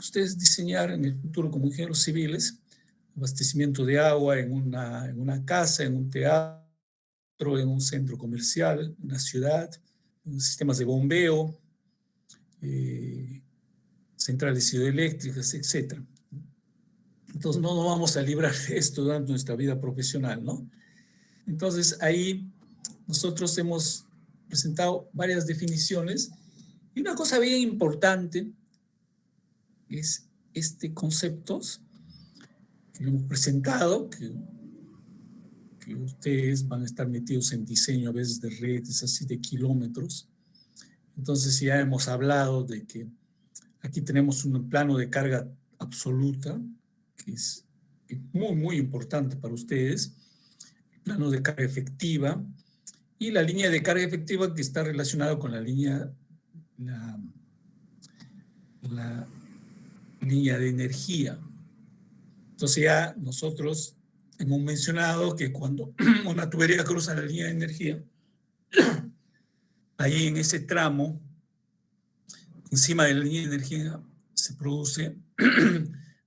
ustedes diseñar en el futuro como ingenieros civiles, abastecimiento de agua en una casa, en un teatro, en un centro comercial, en una ciudad, en sistemas de bombeo, centrales hidroeléctricas, etcétera. Entonces no nos vamos a librar de esto durante nuestra vida profesional, ¿no? Entonces ahí nosotros hemos presentado varias definiciones y una cosa bien importante es conceptos que hemos presentado, que ustedes van a estar metidos en diseño a veces de redes así de kilómetros. Entonces ya hemos hablado de que aquí tenemos un plano de carga absoluta, que es muy, muy importante para ustedes, el plano de carga efectiva y la línea de carga efectiva que está relacionada con la línea de energía. Entonces ya nosotros hemos mencionado que cuando una tubería cruza la línea de energía, ahí en ese tramo, encima de la línea de energía, se produce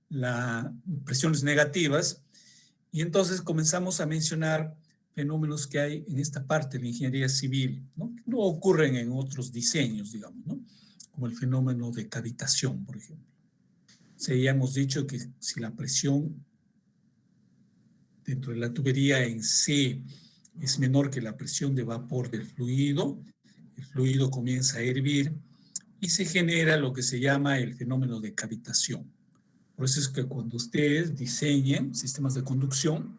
las presiones negativas y entonces comenzamos a mencionar fenómenos que hay en esta parte de la ingeniería civil, ¿no? Que no ocurren en otros diseños, digamos, ¿no? Como el fenómeno de cavitación, por ejemplo. O sea, ya hemos dicho que si la presión dentro de la tubería en C es menor que la presión de vapor del fluido, el fluido comienza a hervir y se genera lo que se llama el fenómeno de cavitación. Por eso es que cuando ustedes diseñen sistemas de conducción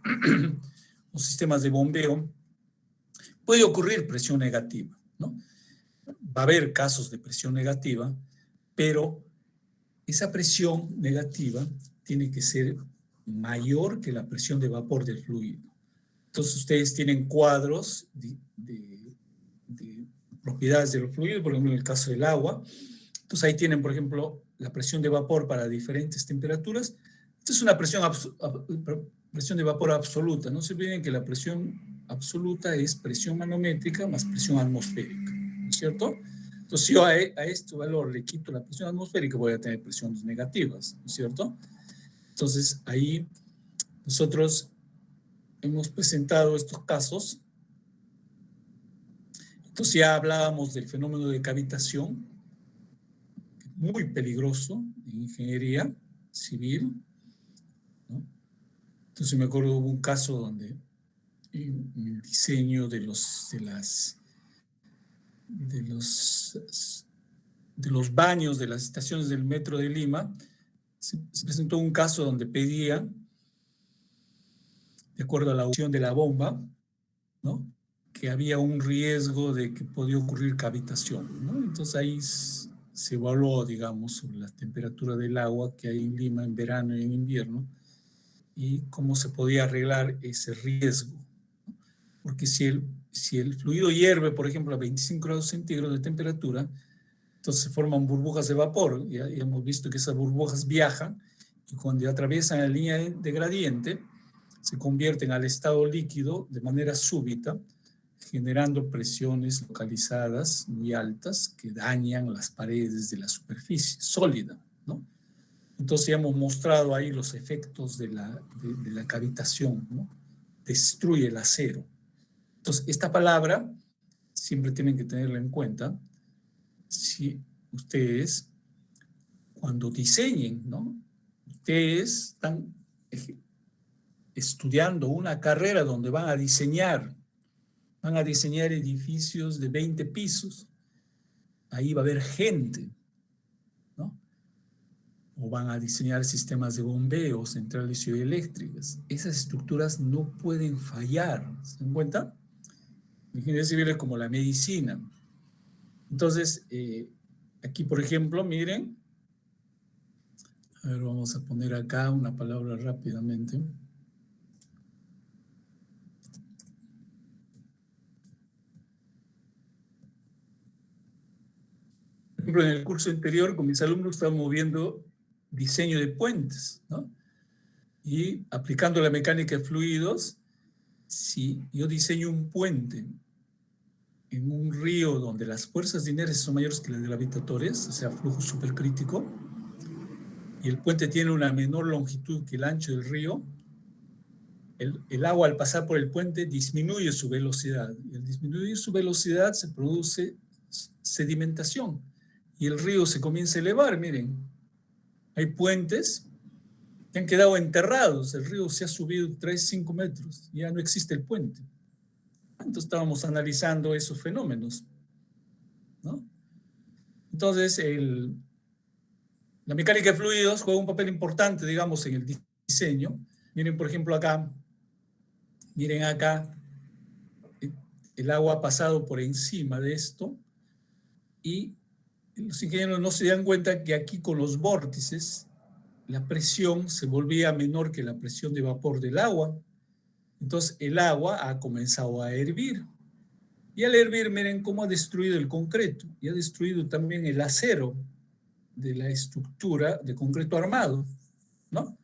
o sistemas de bombeo, puede ocurrir presión negativa, ¿no? Va a haber casos de presión negativa, pero esa presión negativa tiene que ser mayor que la presión de vapor del fluido. Entonces ustedes tienen cuadros de propiedades de los fluidos, por ejemplo en el caso del agua. Entonces ahí tienen, por ejemplo, la presión de vapor para diferentes temperaturas. Esta es una presión de vapor absoluta. No se olviden que la presión absoluta es presión manométrica más presión atmosférica, ¿no es cierto? Entonces, si yo a este valor le quito la presión atmosférica, voy a tener presiones negativas, ¿no es cierto? Entonces, ahí nosotros hemos presentado estos casos. Entonces, ya hablábamos del fenómeno de cavitación, muy peligroso en ingeniería civil, ¿no? Entonces, me acuerdo hubo un caso donde en el diseño de los baños de las estaciones del metro de Lima, se presentó un caso donde pedía, de acuerdo a la ubicación de la bomba, ¿no?, que había un riesgo de que podía ocurrir cavitación, ¿no? Entonces ahí se evaluó, digamos, sobre la temperatura del agua que hay en Lima en verano y en invierno y cómo se podía arreglar ese riesgo. Porque si el fluido hierve, por ejemplo, a 25 grados centígrados de temperatura, entonces se forman burbujas de vapor. Ya hemos visto que esas burbujas viajan y cuando atraviesan la línea de gradiente, se convierten al estado líquido de manera súbita, generando presiones localizadas muy altas que dañan las paredes de la superficie sólida, ¿no? Entonces ya hemos mostrado ahí los efectos de la cavitación, ¿no? Destruye el acero. Entonces, esta palabra siempre tienen que tenerla en cuenta si ustedes, cuando diseñen, ¿no?, ustedes están estudiando una carrera donde van a diseñar edificios de 20 pisos. Ahí va a haber gente, ¿no? O van a diseñar sistemas de bombeo, centrales hidroeléctricas. Esas estructuras no pueden fallar, ¿se dan cuenta? La ingeniería civil es como la medicina. Entonces, aquí, por ejemplo, miren, a ver, vamos a poner acá una palabra rápidamente. Por ejemplo, en el curso anterior, con mis alumnos estábamos viendo diseño de puentes, ¿no? Y aplicando la mecánica de fluidos, si yo diseño un puente en un río donde las fuerzas de inercia son mayores que las gravitatorias, o sea, flujo supercrítico, y el puente tiene una menor longitud que el ancho del río, el agua al pasar por el puente disminuye su velocidad. Y al disminuir su velocidad se produce sedimentación y el río se comienza a elevar. Miren, hay puentes que han quedado enterrados, el río se ha subido 3, 5 metros, ya no existe el puente. Entonces estábamos analizando esos fenómenos, ¿no? Entonces, la mecánica de fluidos juega un papel importante, digamos, en el diseño. Miren, por ejemplo, acá, miren acá, el agua ha pasado por encima de esto y los ingenieros no se dan cuenta que aquí con los vórtices la presión se volvía menor que la presión de vapor del agua. Entonces el agua ha comenzado a hervir. Y al hervir, miren cómo ha destruido el concreto y ha destruido también el acero de la estructura de concreto armado, ¿no?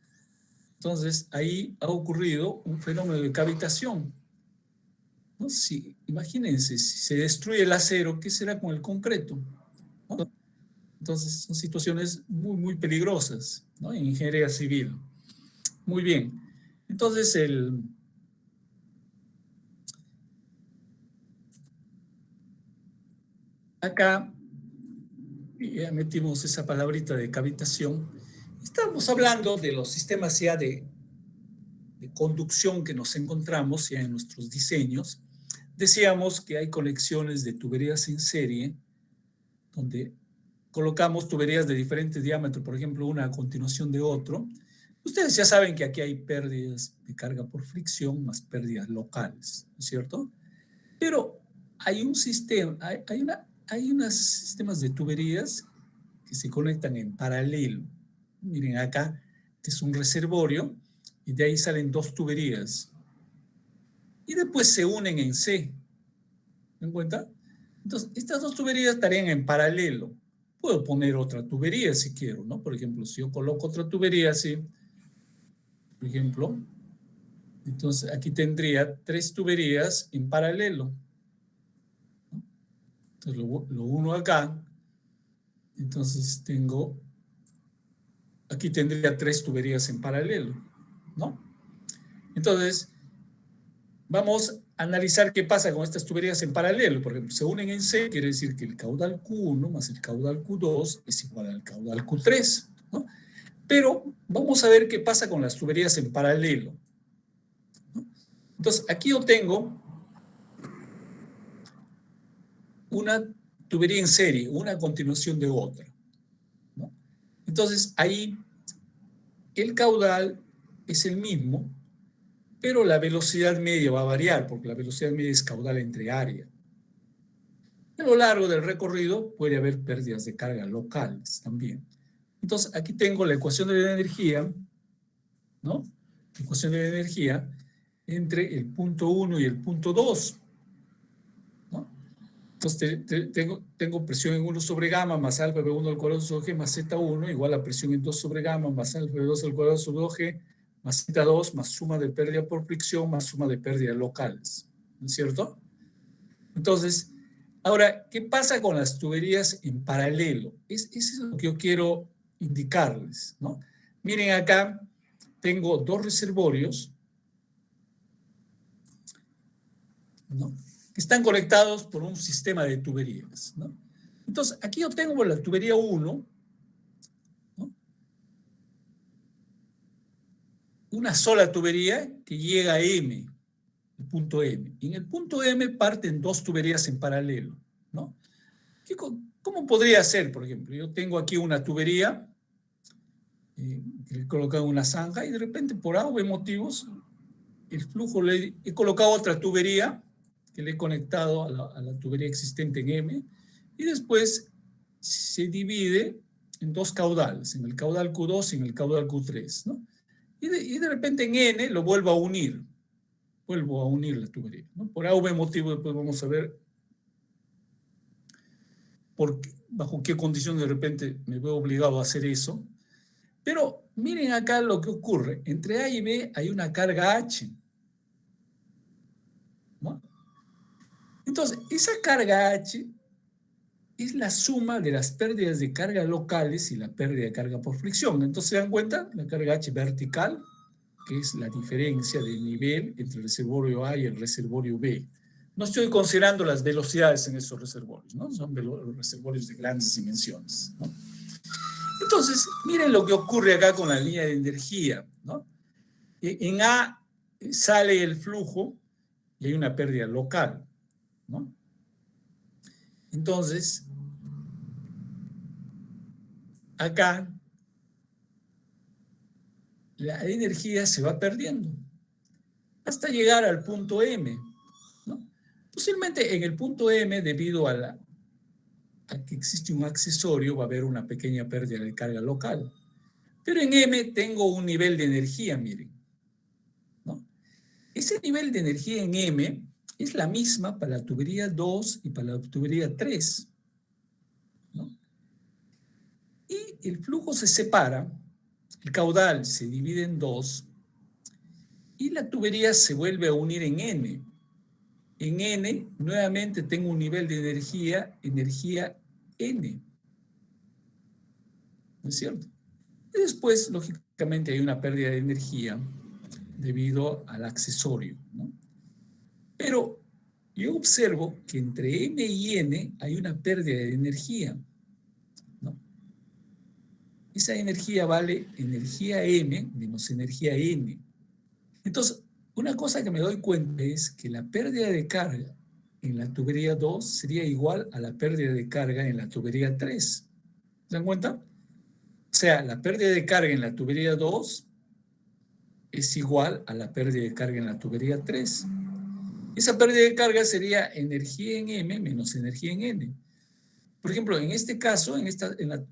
Entonces ahí ha ocurrido un fenómeno de cavitación, ¿no? Si, imagínense, si se destruye el acero, ¿qué será con el concreto? ¿No? Entonces son situaciones muy, muy peligrosas, ¿no? En ingeniería civil. Muy bien. Entonces acá ya metimos esa palabrita de cavitación. Estamos hablando de los sistemas ya de conducción que nos encontramos ya en nuestros diseños. Decíamos que hay conexiones de tuberías en serie, donde colocamos tuberías de diferente diámetro, por ejemplo, una a continuación de otro. Ustedes ya saben que aquí hay pérdidas de carga por fricción más pérdidas locales, ¿no es cierto? Pero hay un sistema, hay unos sistemas de tuberías que se conectan en paralelo. Miren acá, que es un reservorio, y de ahí salen dos tuberías. Y después se unen en C. ¿Me dan cuenta? Entonces, estas dos tuberías estarían en paralelo. Puedo poner otra tubería si quiero, ¿no? Por ejemplo, si yo coloco otra tubería así, por ejemplo, entonces aquí tendría 3 tuberías en paralelo. Entonces lo uno acá. Entonces tengo, aquí tendría 3 tuberías en paralelo, ¿no? Entonces, vamos a analizar qué pasa con estas tuberías en paralelo. Por ejemplo, se unen en C, quiere decir que el caudal Q1 más el caudal Q2 es igual al caudal Q3, ¿no? Pero vamos a ver qué pasa con las tuberías en paralelo, ¿no? Entonces, aquí yo tengo una tubería en serie, una a continuación de otra, ¿no? Entonces, ahí el caudal es el mismo, pero la velocidad media va a variar, porque la velocidad media es caudal entre área. A lo largo del recorrido puede haber pérdidas de carga locales también. Entonces, aquí tengo la ecuación de la energía, ¿no? La ecuación de la energía entre el punto 1 y el punto 2, ¿no? Entonces, tengo presión en 1 sobre gamma más alfa B1 al cuadrado sobre G más Z1 igual a presión en 2 sobre gamma más alfa B2 al cuadrado sobre 2G más Z2 más suma de pérdida por fricción más suma de pérdidas locales, ¿no es cierto? Entonces, ahora, ¿qué pasa con las tuberías en paralelo? Eso es lo que yo quiero indicarles, ¿no? Miren acá, tengo 2 reservorios, ¿no? Que están conectados por un sistema de tuberías, ¿no? Entonces, aquí yo tengo la tubería 1, ¿no? Una sola tubería que llega a M, el punto M. Y en el punto M parten 2 tuberías en paralelo, ¿no? ¿Cómo podría ser, por ejemplo? Yo tengo aquí una tubería que le he colocado una zanja y de repente por A o B motivos el flujo le he colocado otra tubería que le he conectado a la tubería existente en M y después se divide en 2 caudales, en el caudal Q2 y en el caudal Q3, ¿no? Y de repente en N lo vuelvo a unir la tubería, ¿no? Por A o B motivo después vamos a ver bajo qué condiciones de repente me veo obligado a hacer eso. Pero miren acá lo que ocurre. Entre A y B hay una carga H, ¿no? Entonces, esa carga H es la suma de las pérdidas de carga locales y la pérdida de carga por fricción. Entonces, ¿se dan cuenta? La carga H vertical, que es la diferencia de nivel entre el reservorio A y el reservorio B. No estoy considerando las velocidades en esos reservorios, ¿no? Son reservorios de grandes dimensiones, ¿no? Entonces, miren lo que ocurre acá con la línea de energía, ¿no? En A sale el flujo y hay una pérdida local, ¿no? Entonces, acá la energía se va perdiendo hasta llegar al punto M, ¿no? Posiblemente en el punto M, debido a que existe un accesorio, va a haber una pequeña pérdida de carga local. Pero en M tengo un nivel de energía, miren, ¿no? Ese nivel de energía en M es la misma para la tubería 2 y para la tubería 3, ¿no? Y el flujo se separa, el caudal se divide en dos y la tubería se vuelve a unir en N. En N, nuevamente tengo un nivel de energía N. ¿No es cierto? Y después, lógicamente, hay una pérdida de energía debido al accesorio, ¿no? Pero yo observo que entre M y N hay una pérdida de energía, ¿no? Esa energía vale energía M menos energía N. Entonces, una cosa que me doy cuenta es que la pérdida de carga en la tubería 2 sería igual a la pérdida de carga en la tubería 3. ¿Se dan cuenta? O sea, la pérdida de carga en la tubería 2 es igual a la pérdida de carga en la tubería 3. Esa pérdida de carga sería energía en M menos energía en N. Por ejemplo, en este caso,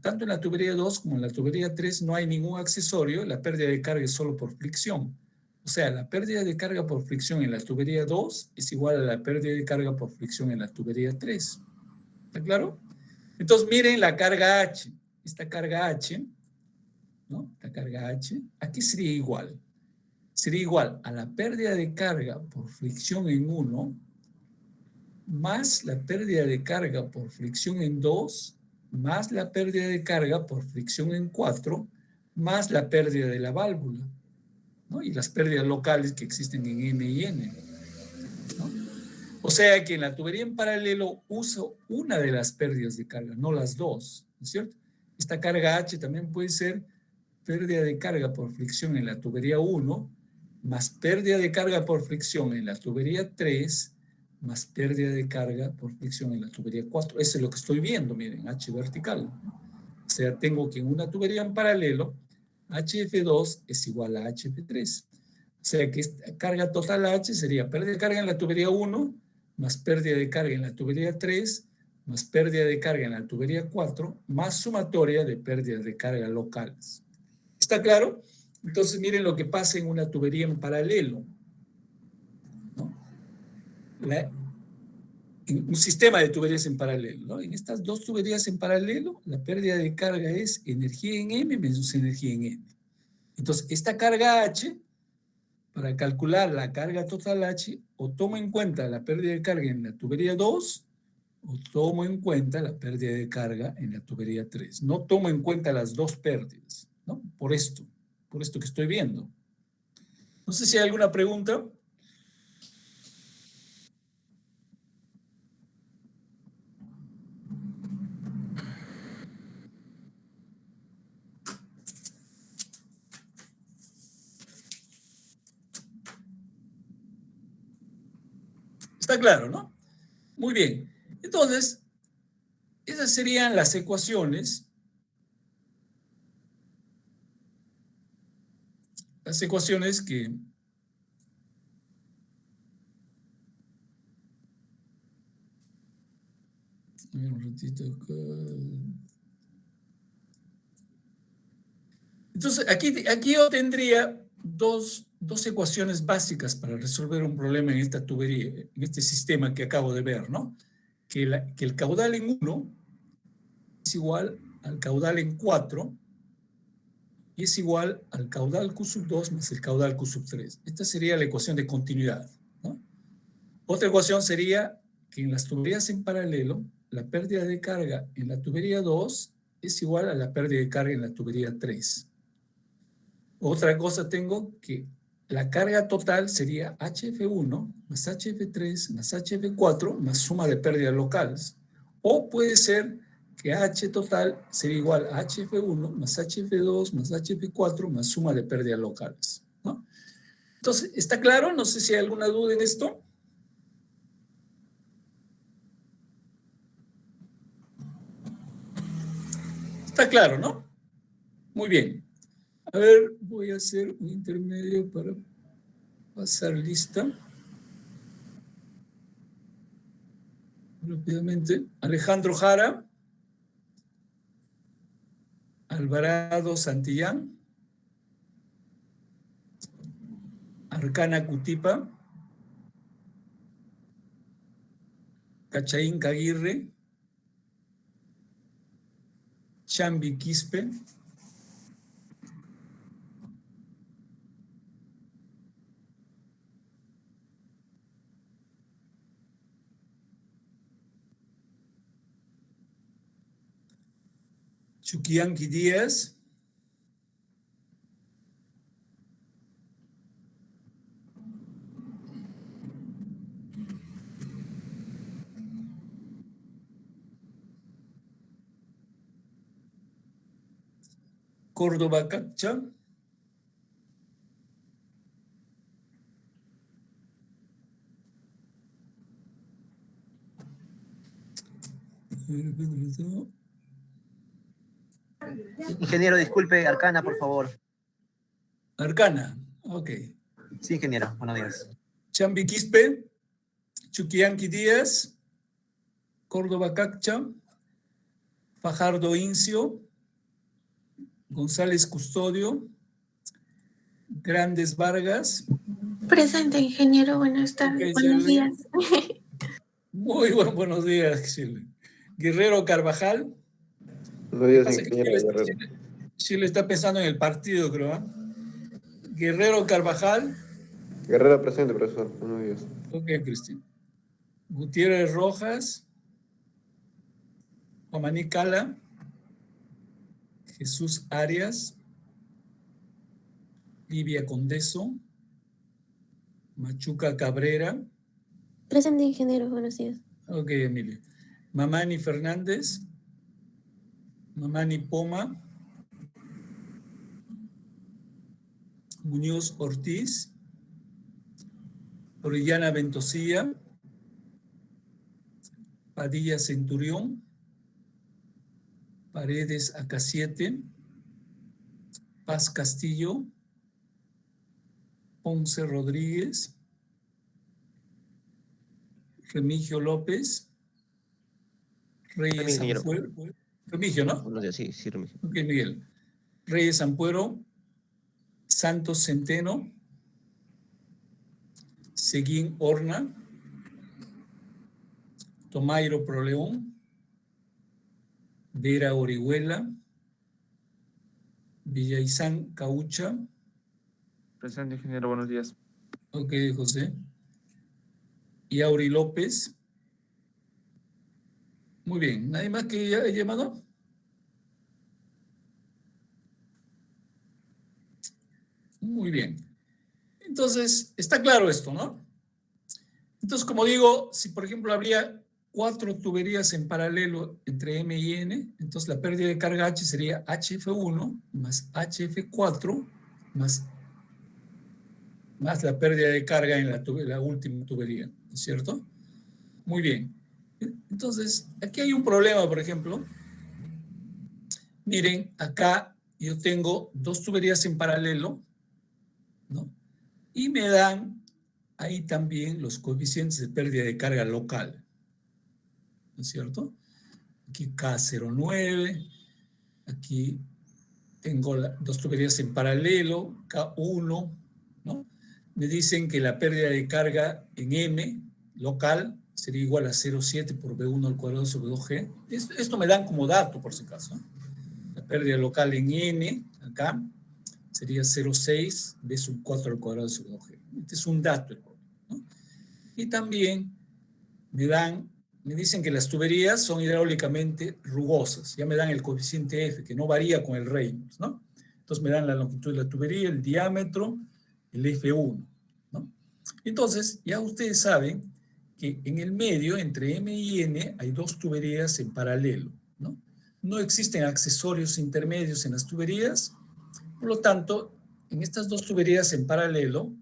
tanto en la tubería 2 como en la tubería 3 no hay ningún accesorio, la pérdida de carga es solo por fricción. O sea, la pérdida de carga por fricción en la tubería 2 es igual a la pérdida de carga por fricción en la tubería 3. ¿Está claro? Entonces, miren la carga H. Esta carga H, ¿no? La carga H, aquí sería igual. Sería igual a la pérdida de carga por fricción en 1 más la pérdida de carga por fricción en 2 más la pérdida de carga por fricción en 4 más la pérdida de la válvula, ¿no? Y las pérdidas locales que existen en M y N, ¿no? O sea que en la tubería en paralelo uso una de las pérdidas de carga, no las dos, ¿no es cierto? Esta carga H también puede ser pérdida de carga por fricción en la tubería 1 más pérdida de carga por fricción en la tubería 3 más pérdida de carga por fricción en la tubería 4. Eso es lo que estoy viendo, miren, H vertical. O sea, tengo que en una tubería en paralelo, HF2 es igual a HF3. O sea que esta carga total H sería pérdida de carga en la tubería 1 más pérdida de carga en la tubería 3 más pérdida de carga en la tubería 4 más sumatoria de pérdidas de carga locales. ¿Está claro? Entonces miren lo que pasa en una tubería en paralelo, ¿no? En un sistema de tuberías en paralelo, ¿no? En estas dos tuberías en paralelo, la pérdida de carga es energía en M menos energía en N. Entonces, esta carga H, para calcular la carga total H, o tomo en cuenta la pérdida de carga en la tubería 2, o tomo en cuenta la pérdida de carga en la tubería 3. No tomo en cuenta las dos pérdidas, ¿no? Por esto que estoy viendo. No sé si hay alguna pregunta. Está claro, ¿no? Muy bien. Entonces, esas serían las ecuaciones. Las ecuaciones que un ratito acá. Entonces, aquí yo tendría dos ecuaciones básicas para resolver un problema en esta tubería, en este sistema que acabo de ver, ¿no? Que el caudal en 1 es igual al caudal en 4 y es igual al caudal Q sub 2 más el caudal Q sub 3. Esta sería la ecuación de continuidad, ¿no? Otra ecuación sería que en las tuberías en paralelo, la pérdida de carga en la tubería 2 es igual a la pérdida de carga en la tubería 3. Otra cosa tengo que la carga total sería HF1 más HF3 más HF4 más suma de pérdidas locales. O puede ser que H total sería igual a HF1 más HF2 más HF4 más suma de pérdidas locales, ¿no? Entonces, ¿está claro? No sé si hay alguna duda en esto. Está claro, ¿no? Muy bien. A ver, voy a hacer un intermedio para pasar lista. Rápidamente. Alejandro Jara. Alvarado Santillán. Arcana Cutipa. Cachaín Caguirre. Chambi Quispe. Chuquianqui Díaz. Córdoba Cacha. Ingeniero, disculpe, Arcana, por favor. Arcana, ok. Sí, ingeniero, buenos días. Chambi Quispe, Chuquianqui Díaz, Córdoba Cacha, Fajardo Incio, González Custodio, Grandes Vargas. Presente, ingeniero, buenas tardes, Okay, buenos días. Muy buenos días, Chile. Guerrero Carvajal. Buenos días, ingeniero Guerrero. Chile está pensando en el partido, creo. ¿Eh? Guerrero Carvajal. Guerrero presente, profesor. Buenos días. Ok, Cristina. Gutiérrez Rojas. Juamaní Cala. Jesús Arias. Livia Condeso. Machuca Cabrera. Presente, ingeniero, buenos días. Ok, Emilio. Mamani Fernández. Mamani Poma. Muñoz Ortiz. Orellana Ventosilla. Padilla Centurión. Paredes AK7. Paz Castillo. Ponce Rodríguez. Remigio López. Reyes Ampuero. Remigio, ¿no? Buenos días, sí, Remigio. Ok, Miguel. Reyes Ampuero. Santos Centeno. Seguín Horna. Tomairo Proleón. Vera Orihuela. Villaizán Caucha. Presente, ingeniero, buenos días. Ok, José. Y Auri López. Muy bien. ¿Nadie más que haya llamado? Muy bien. Entonces, está claro esto, ¿no? Entonces, como digo, si por ejemplo habría 4 tuberías en paralelo entre M y N, entonces la pérdida de carga H sería HF1 más HF4 más la pérdida de carga en la última tubería, ¿no es cierto? Muy bien. Entonces, aquí hay un problema, por ejemplo. Miren, acá yo tengo 2 tuberías en paralelo, ¿no? Y me dan ahí también los coeficientes de pérdida de carga local, ¿no es cierto? Aquí K09, aquí tengo 2 tuberías en paralelo, K1, ¿no? Me dicen que la pérdida de carga en M local sería igual a 0,7 por B1 al cuadrado sobre 2G. Esto me dan como dato, por si acaso. La pérdida local en N, acá, sería 0,6 B sub 4 al cuadrado sobre 2G. Este es un dato, ¿no? Y también me dan me dicen que las tuberías son hidráulicamente rugosas. Ya me dan el coeficiente F, que no varía con el Reynolds, ¿no? Entonces me dan la longitud de la tubería, el diámetro, el F1, ¿no? Entonces, ya ustedes saben que en el medio, entre M y N, hay dos tuberías en paralelo, ¿no? No existen accesorios intermedios en las tuberías, por lo tanto, en estas dos tuberías en paralelo,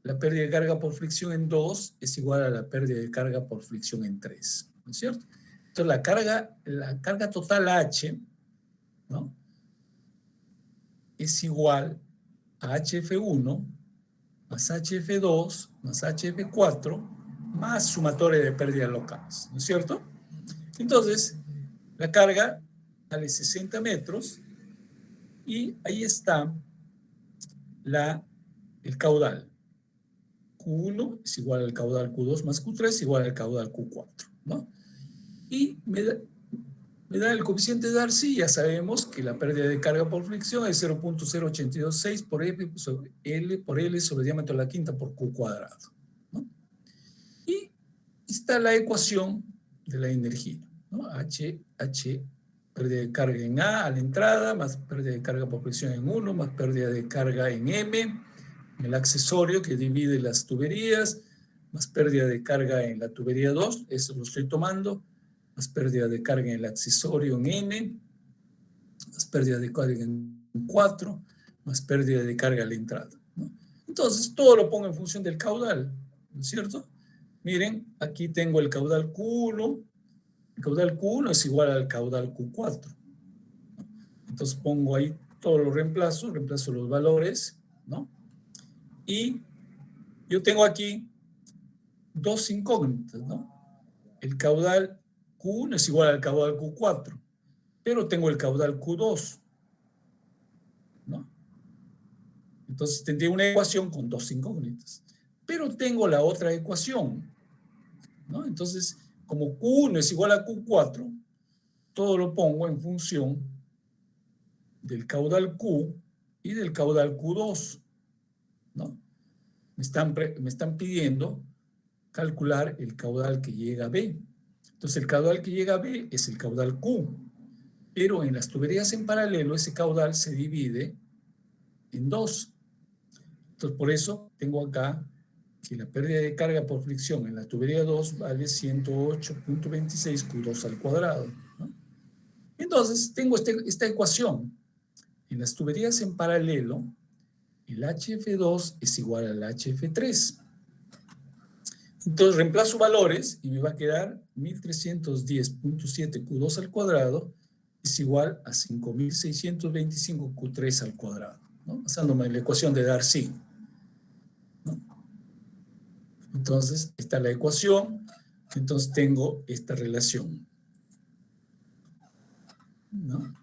la pérdida de carga por fricción en 2 es igual a la pérdida de carga por fricción en 3, ¿no es cierto? Entonces, la carga total H, ¿no?, es igual a HF1 más HF2 más HF4 más sumatoria de pérdidas locales, ¿no es cierto? Entonces, la carga vale 60 metros y ahí está el caudal. Q1 es igual al caudal Q2 más Q3 igual al caudal Q4, ¿no? Y me da el coeficiente de Darcy, ya sabemos que la pérdida de carga por fricción es 0.0826 por F sobre L por L sobre diámetro de la quinta por Q cuadrado, ¿no? Y está la ecuación de la energía, ¿no? H, pérdida de carga en A la entrada, más pérdida de carga por fricción en 1, más pérdida de carga en M, el accesorio que divide las tuberías, más pérdida de carga en la tubería 2, eso lo estoy tomando, más pérdida de carga en el accesorio en N, más pérdida de carga en 4, más pérdida de carga a la entrada, ¿no? Entonces, todo lo pongo en función del caudal, ¿no es cierto? Miren, aquí tengo el caudal Q1, el caudal Q1 es igual al caudal Q4, ¿no? Entonces pongo ahí todo lo reemplazo los valores, ¿no? Y yo tengo aquí dos incógnitas, ¿no? El caudal Q1 es igual al caudal Q4, pero tengo el caudal Q2, ¿no? Entonces tendría una ecuación con dos incógnitas. Pero tengo la otra ecuación, ¿no? Entonces, como Q1 es igual a Q4, todo lo pongo en función del caudal Q y del caudal Q2, ¿no? Me están pidiendo calcular el caudal que llega a B. Entonces, el caudal que llega a B es el caudal Q, pero en las tuberías en paralelo ese caudal se divide en 2. Entonces, por eso tengo acá que la pérdida de carga por fricción en la tubería 2 vale 108.26 Q2 al cuadrado, ¿no? Entonces, tengo esta ecuación. En las tuberías en paralelo, el HF2 es igual al HF3. Entonces reemplazo valores y me va a quedar 1310.7 Q2 al cuadrado es igual a 5625 Q3 al cuadrado, ¿no? Basándome en la ecuación de Darcy, ¿no? Entonces, está la ecuación, entonces tengo esta relación, ¿no?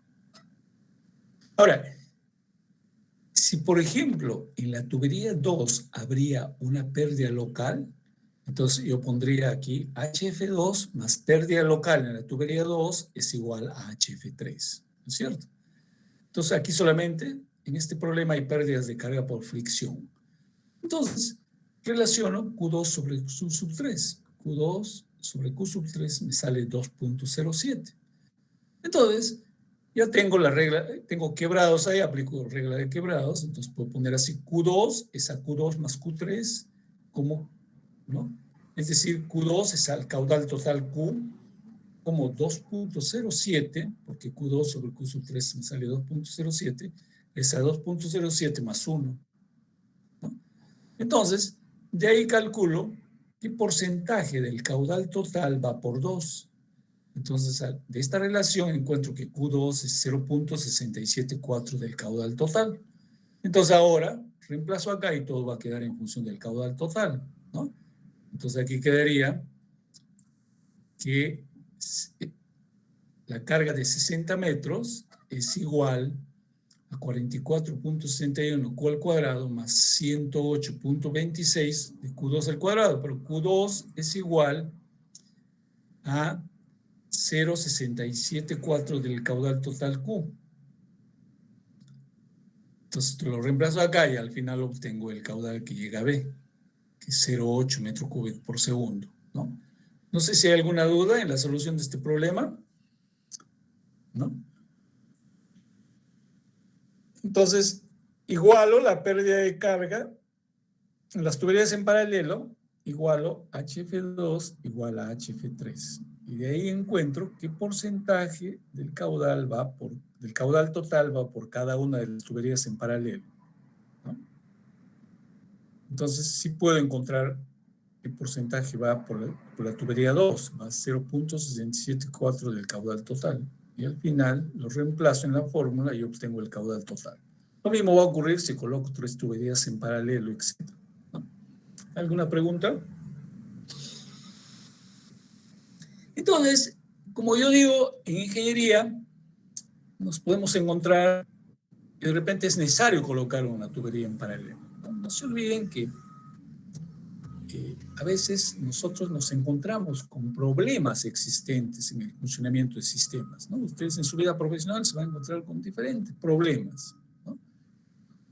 Ahora, si por ejemplo en la tubería 2 habría una pérdida local, entonces yo pondría aquí HF2 más pérdida local en la tubería 2 es igual a HF3, ¿no es cierto? Entonces aquí solamente en este problema hay pérdidas de carga por fricción. Entonces relaciono Q2 sobre Q sub 3. Q2 sobre Q sub 3 me sale 2.07. Entonces ya tengo la regla, tengo quebrados ahí, aplico regla de quebrados, entonces puedo poner así Q2 es a Q2 más Q3 como, ¿no? Es decir, Q2 es al caudal total Q como 2.07, porque Q2 sobre Q sub 3 me sale 2.07, es a 2.07 más 1, ¿no? Entonces, de ahí calculo qué porcentaje del caudal total va por 2. Entonces, de esta relación encuentro que Q2 es 0.674 del caudal total. Entonces, ahora reemplazo acá y todo va a quedar en función del caudal total, ¿no? Entonces, aquí quedaría que la carga de 60 metros es igual a 44.61 Q al cuadrado más 108.26 de Q2 al cuadrado, pero Q2 es igual a 0.674 del caudal total Q. Entonces lo reemplazo acá y al final obtengo el caudal que llega a B, que es 0.8 metros cúbicos por segundo, ¿no? No sé si hay alguna duda en la solución de este problema, ¿no? Entonces, igualo la pérdida de carga en las tuberías en paralelo, igualo HF2 igual a HF3. Y de ahí encuentro qué porcentaje del caudal total va por cada una de las tuberías en paralelo, ¿no? Entonces, sí puedo encontrar qué porcentaje va por la tubería 2, va a 0.674 del caudal total. Y al final lo reemplazo en la fórmula y obtengo el caudal total. Lo mismo va a ocurrir si coloco 3 tuberías en paralelo, etc. ¿No? ¿Alguna pregunta? Entonces, como yo digo, en ingeniería nos podemos encontrar que de repente es necesario colocar una tubería en paralelo. No se olviden que a veces nosotros nos encontramos con problemas existentes en el funcionamiento de sistemas, ¿no? Ustedes en su vida profesional se van a encontrar con diferentes problemas, ¿no?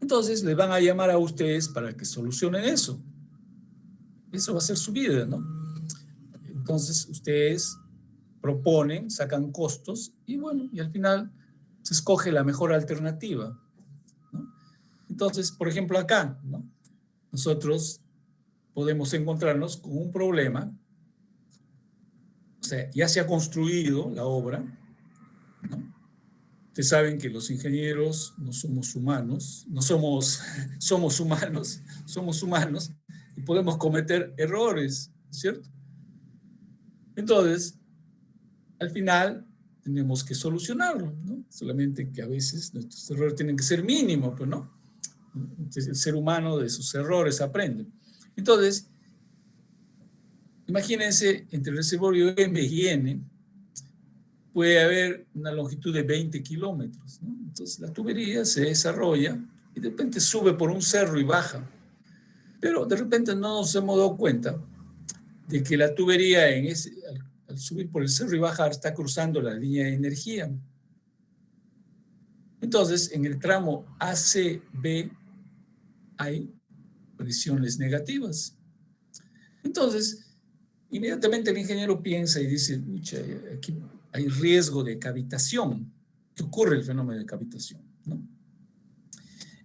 Entonces les van a llamar a ustedes para que solucionen eso. Eso va a ser su vida, ¿no? Entonces ustedes proponen, sacan costos y bueno, y al final se escoge la mejor alternativa, ¿no? Entonces, por ejemplo, acá, ¿no? Nosotros podemos encontrarnos con un problema, o sea, ya se ha construido la obra, ¿no? Ustedes saben que los ingenieros no somos humanos, somos humanos y podemos cometer errores, ¿cierto? Entonces, al final tenemos que solucionarlo, ¿no? Solamente que a veces nuestros errores tienen que ser mínimos, pues, ¿no? Entonces, el ser humano de sus errores aprende. Entonces, imagínense, entre el reservorio M y N puede haber una longitud de 20 kilómetros, ¿no? Entonces la tubería se desarrolla y de repente sube por un cerro y baja. Pero de repente no nos hemos dado cuenta de que la tubería al subir por el cerro y bajar está cruzando la línea de energía. Entonces, en el tramo ACB hay presiones negativas. Entonces, inmediatamente el ingeniero piensa y dice, pucha, aquí hay riesgo de cavitación. ¿Qué ocurre el fenómeno de cavitación? ¿No?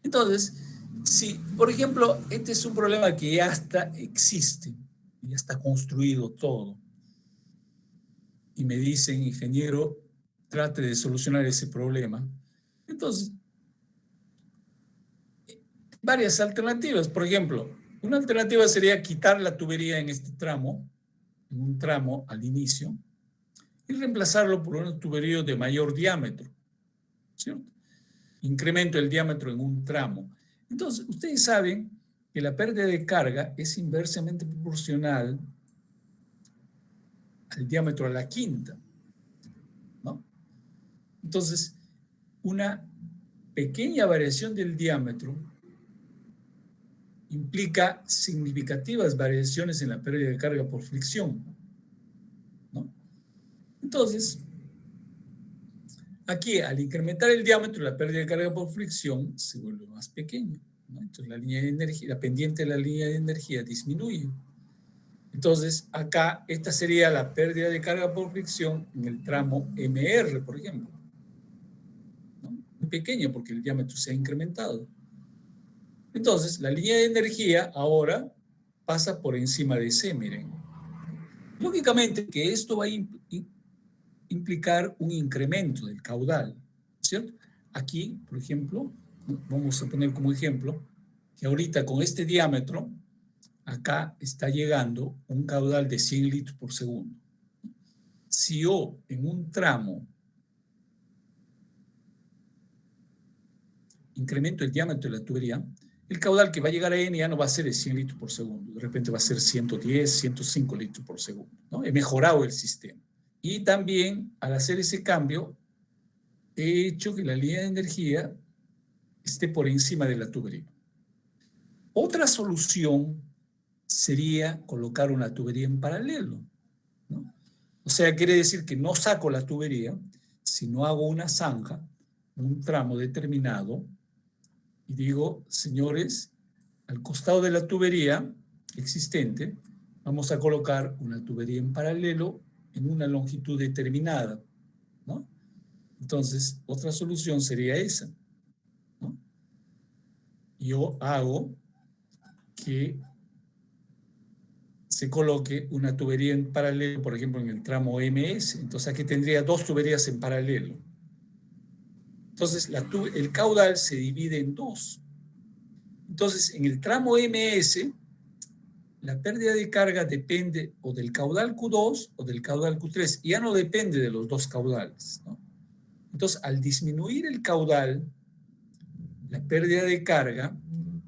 Entonces, si, por ejemplo, este es un problema que ya existe, ya está construido todo, y me dicen, ingeniero, trate de solucionar ese problema. Entonces, varias alternativas. Por ejemplo, una alternativa sería quitar la tubería en este tramo, en un tramo al inicio, y reemplazarlo por un tuberío de mayor diámetro, ¿cierto? Incremento el diámetro en un tramo. Entonces, ustedes saben que la pérdida de carga es inversamente proporcional al diámetro a la quinta, ¿no? Entonces, una pequeña variación del diámetro implica significativas variaciones en la pérdida de carga por fricción, ¿no? Entonces, aquí, al incrementar el diámetro, la pérdida de carga por fricción se vuelve más pequeña, ¿no? Entonces, la línea de energía, la pendiente de la línea de energía disminuye. Entonces, acá, esta sería la pérdida de carga por fricción en el tramo MR, por ejemplo, ¿no? Muy pequeña porque el diámetro se ha incrementado. Entonces, la línea de energía ahora pasa por encima de C, miren. Lógicamente que esto va a implicar un incremento del caudal, ¿cierto? Aquí, por ejemplo, vamos a poner como ejemplo que ahorita con este diámetro, acá está llegando un caudal de 100 litros por segundo. Si yo en un tramo incremento el diámetro de la tubería, el caudal que va a llegar a N ya no va a ser de 100 litros por segundo, de repente va a ser 110, 105 litros por segundo, ¿no? He mejorado el sistema. Y también, al hacer ese cambio, he hecho que la línea de energía esté por encima de la tubería. Otra solución sería colocar una tubería en paralelo, ¿no? O sea, quiere decir que no saco la tubería, sino hago una zanja, un tramo determinado, y digo, señores, al costado de la tubería existente, vamos a colocar una tubería en paralelo en una longitud determinada, ¿no? Entonces, otra solución sería esa, ¿no? Yo hago que se coloque una tubería en paralelo, por ejemplo, en el tramo MS. Entonces, aquí tendría dos tuberías en paralelo. Entonces, el caudal se divide en dos. Entonces, en el tramo MS, la pérdida de carga depende o del caudal Q2 o del caudal Q3. Ya no depende de los dos caudales, ¿no? Entonces, al disminuir el caudal, la pérdida de carga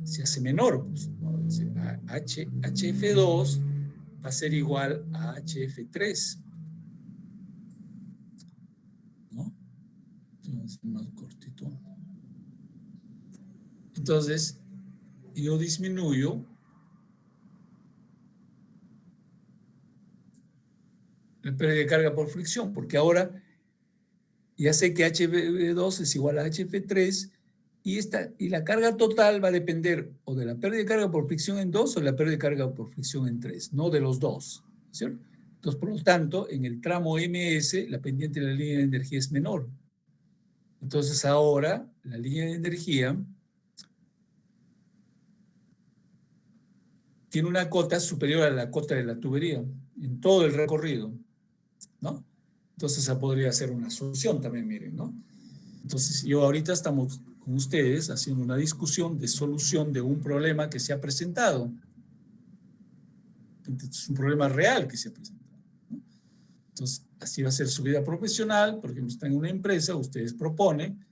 se hace menor. Pues, ¿no? HF2 va a ser igual a HF3, ¿no? Entonces, más cortito. Entonces, yo disminuyo la pérdida de carga por fricción, porque ahora ya sé que HF2 es igual a HF3 y la carga total va a depender o de la pérdida de carga por fricción en 2 o de la pérdida de carga por fricción en 3, no de los dos, ¿cierto? Entonces, por lo tanto, en el tramo MS, la pendiente de la línea de energía es menor. Entonces, ahora, la línea de energía tiene una cota superior a la cota de la tubería en todo el recorrido, ¿no? Entonces, esa podría ser una solución también, miren, ¿no? Entonces, ahorita estamos con ustedes haciendo una discusión de solución de un problema que se ha presentado. Es un problema real que se ha presentado, ¿no? Entonces, así va a ser su vida profesional, porque están en una empresa, ustedes proponen,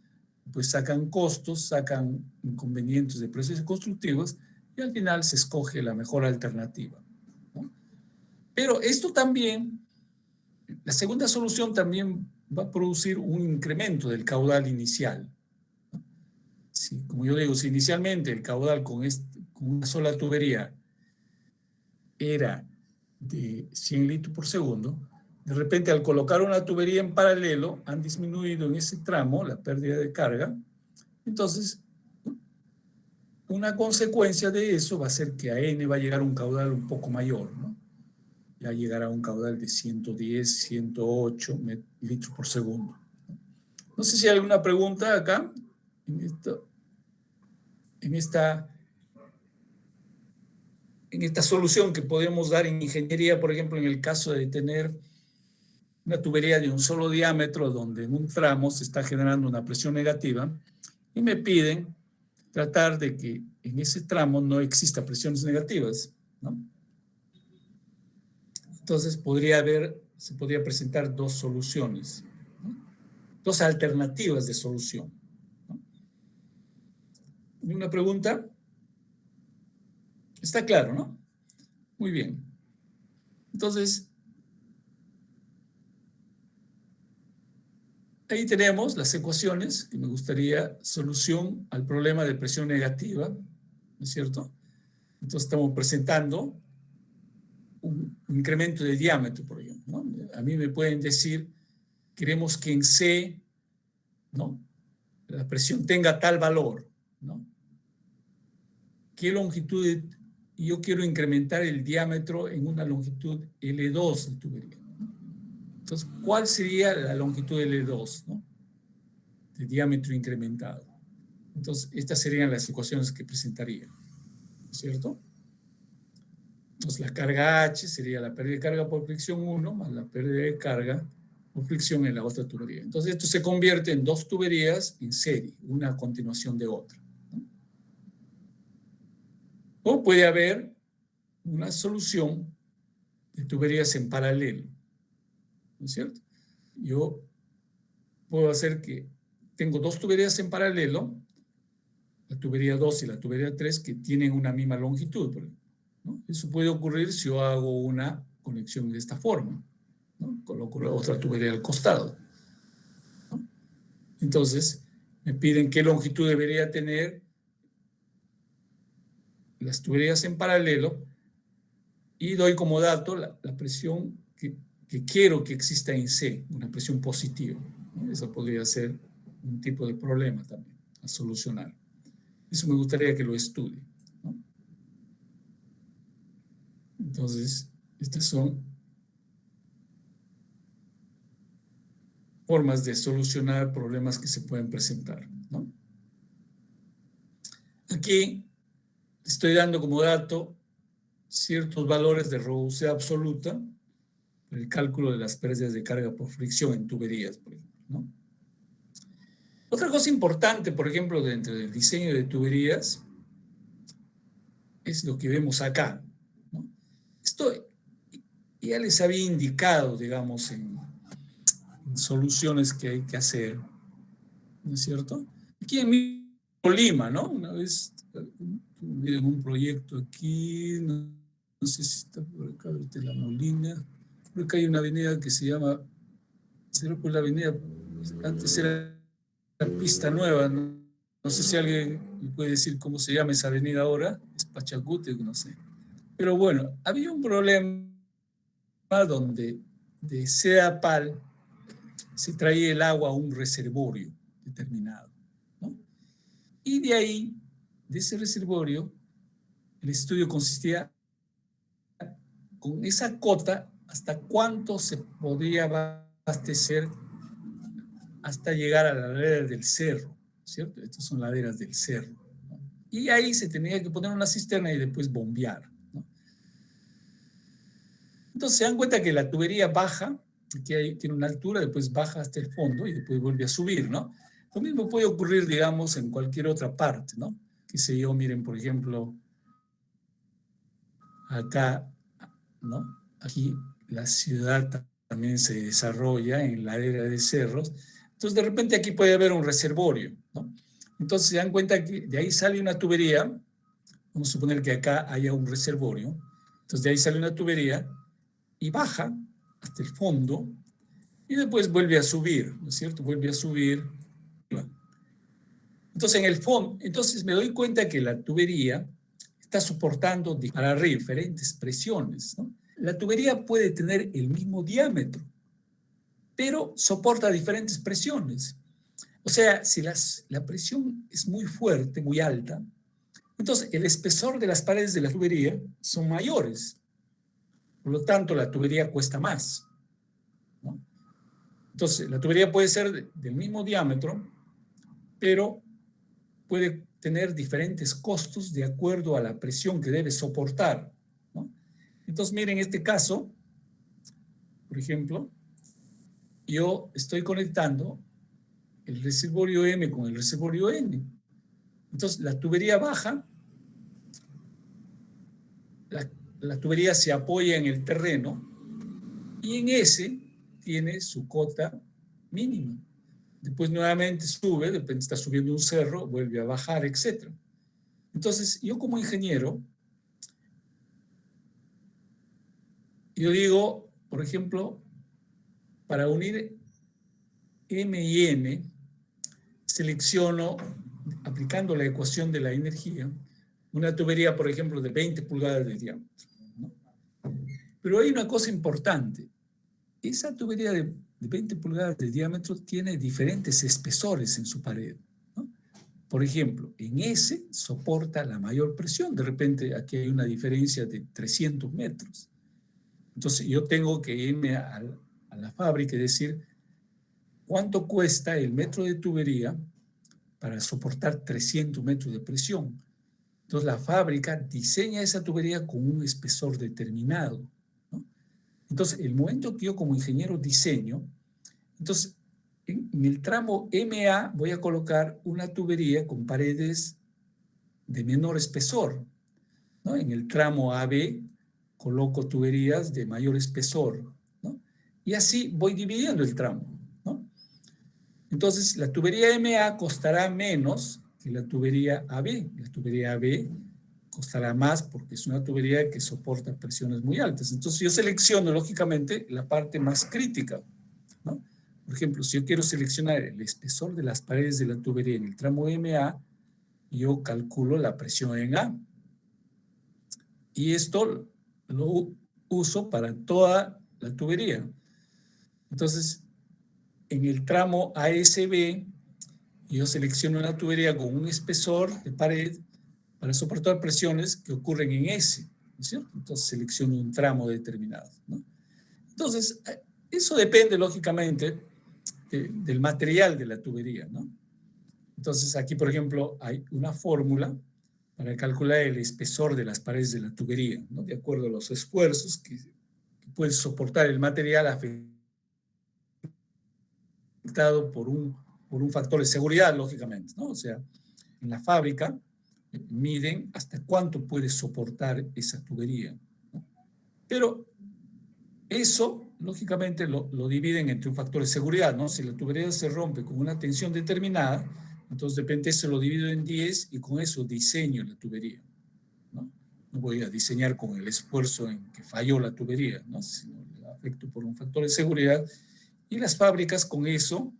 pues sacan costos, sacan inconvenientes de procesos constructivos y al final se escoge la mejor alternativa, ¿no? Pero esto también, la segunda solución también va a producir un incremento del caudal inicial, ¿no? Sí, como yo digo, si inicialmente el caudal con una sola tubería era de 100 litros por segundo, de repente al colocar una tubería en paralelo han disminuido en ese tramo la pérdida de carga. Entonces, una consecuencia de eso va a ser que a N va a llegar un caudal un poco mayor, ¿no? Ya llegará a un caudal de 110, 108 litros por segundo. No sé si hay alguna pregunta acá en esta solución que podemos dar en ingeniería, por ejemplo, en el caso de tener una tubería de un solo diámetro donde en un tramo se está generando una presión negativa y me piden tratar de que en ese tramo no exista presiones negativas, ¿no? Entonces se podría presentar dos soluciones, ¿no? Dos alternativas de solución, ¿no? ¿Una pregunta? Está claro, ¿no? Muy bien. Entonces, ahí tenemos las ecuaciones que me gustaría solución al problema de presión negativa, ¿no es cierto? Entonces estamos presentando un incremento de diámetro, por ejemplo, ¿no? A mí me pueden decir, queremos que en C, ¿no?, la presión tenga tal valor, ¿no? ¿Qué longitud? Yo quiero incrementar el diámetro en una longitud L2 de tubería, ¿no? Entonces, ¿cuál sería la longitud L2, ¿no?, de diámetro incrementado? Entonces, estas serían las ecuaciones que presentaría, ¿cierto? Entonces, la carga H sería la pérdida de carga por fricción 1 más la pérdida de carga por fricción en la otra tubería. Entonces, esto se convierte en dos tuberías en serie, una a continuación de otra, ¿no? O puede haber una solución de tuberías en paralelo, ¿no es cierto? Yo puedo hacer que tengo dos tuberías en paralelo, la tubería 2 y la tubería 3, que tienen una misma longitud, ¿no? Eso puede ocurrir si yo hago una conexión de esta forma, ¿no? Coloco la otra tubería al costado, ¿no? Entonces, me piden qué longitud debería tener las tuberías en paralelo y doy como dato la presión que quiero que exista en C, una presión positiva, ¿no? Eso podría ser un tipo de problema también a solucionar. Eso me gustaría que lo estudie, ¿no? Entonces, Estas son formas de solucionar problemas que se pueden presentar, ¿no? Aquí estoy dando como dato ciertos valores de rugosidad absoluta para el cálculo de las pérdidas de carga por fricción en tuberías, por ejemplo, ¿no? Otra cosa importante, por ejemplo, dentro del diseño de tuberías, es lo que vemos acá, ¿no? Esto ya les había indicado, digamos, en soluciones que hay que hacer, ¿no es cierto? Aquí en Lima, ¿no? Una vez miren un proyecto aquí, no sé si está por acá, de La Molina. Creo que hay una avenida que se llama, será por la avenida, antes era la Pista Nueva, ¿no? No sé si alguien me puede decir cómo se llama esa avenida ahora, es Pachacute, no sé. Pero bueno, había un problema donde de Sedapal se traía el agua a un reservorio determinado, ¿no? Y de ahí, de ese reservorio, el estudio consistía con esa cota hasta cuánto se podía abastecer hasta llegar a la ladera del cerro, ¿cierto? Estas son laderas del cerro, ¿no? Y ahí se tenía que poner una cisterna y después bombear, ¿no? Entonces se dan cuenta que la tubería baja, aquí ahí tiene una altura, después baja hasta el fondo y después vuelve a subir, ¿no? Lo mismo puede ocurrir, digamos, en cualquier otra parte, ¿no? Qué sé yo, miren, por ejemplo, acá, ¿no? Aquí la ciudad también se desarrolla en la ladera de cerros. Entonces, de repente aquí puede haber un reservorio, ¿no? Entonces se dan cuenta que de ahí sale una tubería, vamos a suponer que acá haya un reservorio, entonces de ahí sale una tubería y baja hasta el fondo y después vuelve a subir, ¿no es cierto? Vuelve a subir. Entonces, en el fondo, entonces me doy cuenta que la tubería está soportando para arriba diferentes presiones, ¿no? La tubería puede tener el mismo diámetro, pero soporta diferentes presiones. O sea, si la presión es muy fuerte, muy alta, entonces el espesor de las paredes de la tubería son mayores. Por lo tanto, la tubería cuesta más, ¿no? Entonces, la tubería puede ser del mismo diámetro, pero puede tener diferentes costos de acuerdo a la presión que debe soportar, ¿no? Entonces, miren este caso, por ejemplo, yo estoy conectando el reservorio M con el reservorio N. Entonces, la tubería baja, la tubería se apoya en el terreno y en ese tiene su cota mínima. Después nuevamente sube, de repente está subiendo un cerro, vuelve a bajar, etc. Entonces, yo como ingeniero, yo digo, por ejemplo, para unir M y N, selecciono, aplicando la ecuación de la energía, una tubería, por ejemplo, de 20 pulgadas de diámetro, ¿no? Pero hay una cosa importante. Esa tubería de 20 pulgadas de diámetro tiene diferentes espesores en su pared, ¿no? Por ejemplo, en S soporta la mayor presión. De repente aquí hay una diferencia de 300 metros. Entonces yo tengo que irme a la fábrica y decir cuánto cuesta el metro de tubería para soportar 300 metros de presión. Entonces la fábrica diseña esa tubería con un espesor determinado, ¿no? Entonces el momento que yo como ingeniero diseño, entonces en el tramo MA voy a colocar una tubería con paredes de menor espesor, ¿no? En el tramo AB coloco tuberías de mayor espesor, ¿no? Y así voy dividiendo el tramo, ¿no? Entonces la tubería MA costará menos que la tubería AB. La tubería AB costará más porque es una tubería que soporta presiones muy altas. Entonces yo selecciono, lógicamente, la parte más crítica, ¿no? Por ejemplo, si yo quiero seleccionar el espesor de las paredes de la tubería en el tramo MA, yo calculo la presión en A. Y esto lo uso para toda la tubería. Entonces, en el tramo ASB, yo selecciono una tubería con un espesor de pared para soportar presiones que ocurren en S, es cierto? Entonces selecciono un tramo determinado, ¿no? Entonces, eso depende, lógicamente, del material de la tubería, ¿no? Entonces, aquí, por ejemplo, hay una fórmula para calcular el espesor de las paredes de la tubería, ¿no? De acuerdo a los esfuerzos que puede soportar el material afectado por un factor de seguridad, lógicamente, ¿no? O sea, en la fábrica miden hasta cuánto puede soportar esa tubería, ¿no? Pero eso, lógicamente, lo dividen entre un factor de seguridad, ¿no? Si la tubería se rompe con una tensión determinada, entonces de repente eso lo divido en 10 y con eso diseño la tubería, ¿no? No voy a diseñar con el esfuerzo en que falló la tubería, ¿no? Sino la afecto por un factor de seguridad. Y las fábricas con eso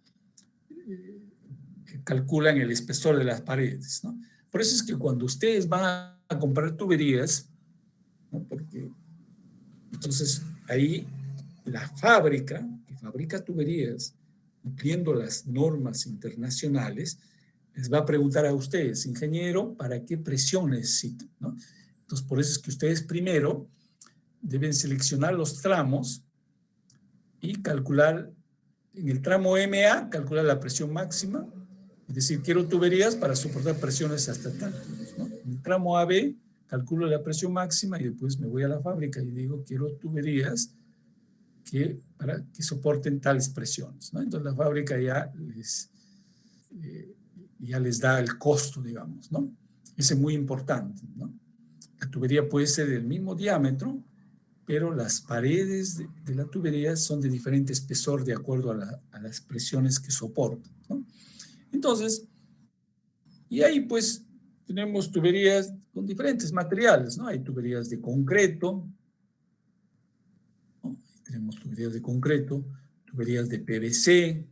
calculan el espesor de las paredes, ¿no? Por eso es que cuando ustedes van a comprar tuberías, ¿no? Porque entonces ahí la fábrica, que fabrica tuberías, cumpliendo las normas internacionales, les va a preguntar a ustedes, ingeniero, ¿para qué presión necesitan, ¿no? Entonces, por eso es que ustedes primero deben seleccionar los tramos y calcular, en el tramo MA, calcular la presión máxima, es decir, quiero tuberías para soportar presiones hasta tanto, ¿no? En el tramo AB, calculo la presión máxima y después me voy a la fábrica y digo, quiero tuberías para que soporten tales presiones, ¿no? Entonces la fábrica ya les da el costo, digamos, ¿no? Ese es muy importante, ¿no? La tubería puede ser del mismo diámetro, pero las paredes de la tubería son de diferente espesor de acuerdo a las presiones que soportan, ¿no? Entonces, y ahí pues tenemos tuberías con diferentes materiales, ¿no? Hay tuberías de concreto, ¿no? Tenemos tuberías de concreto, tuberías de PVC,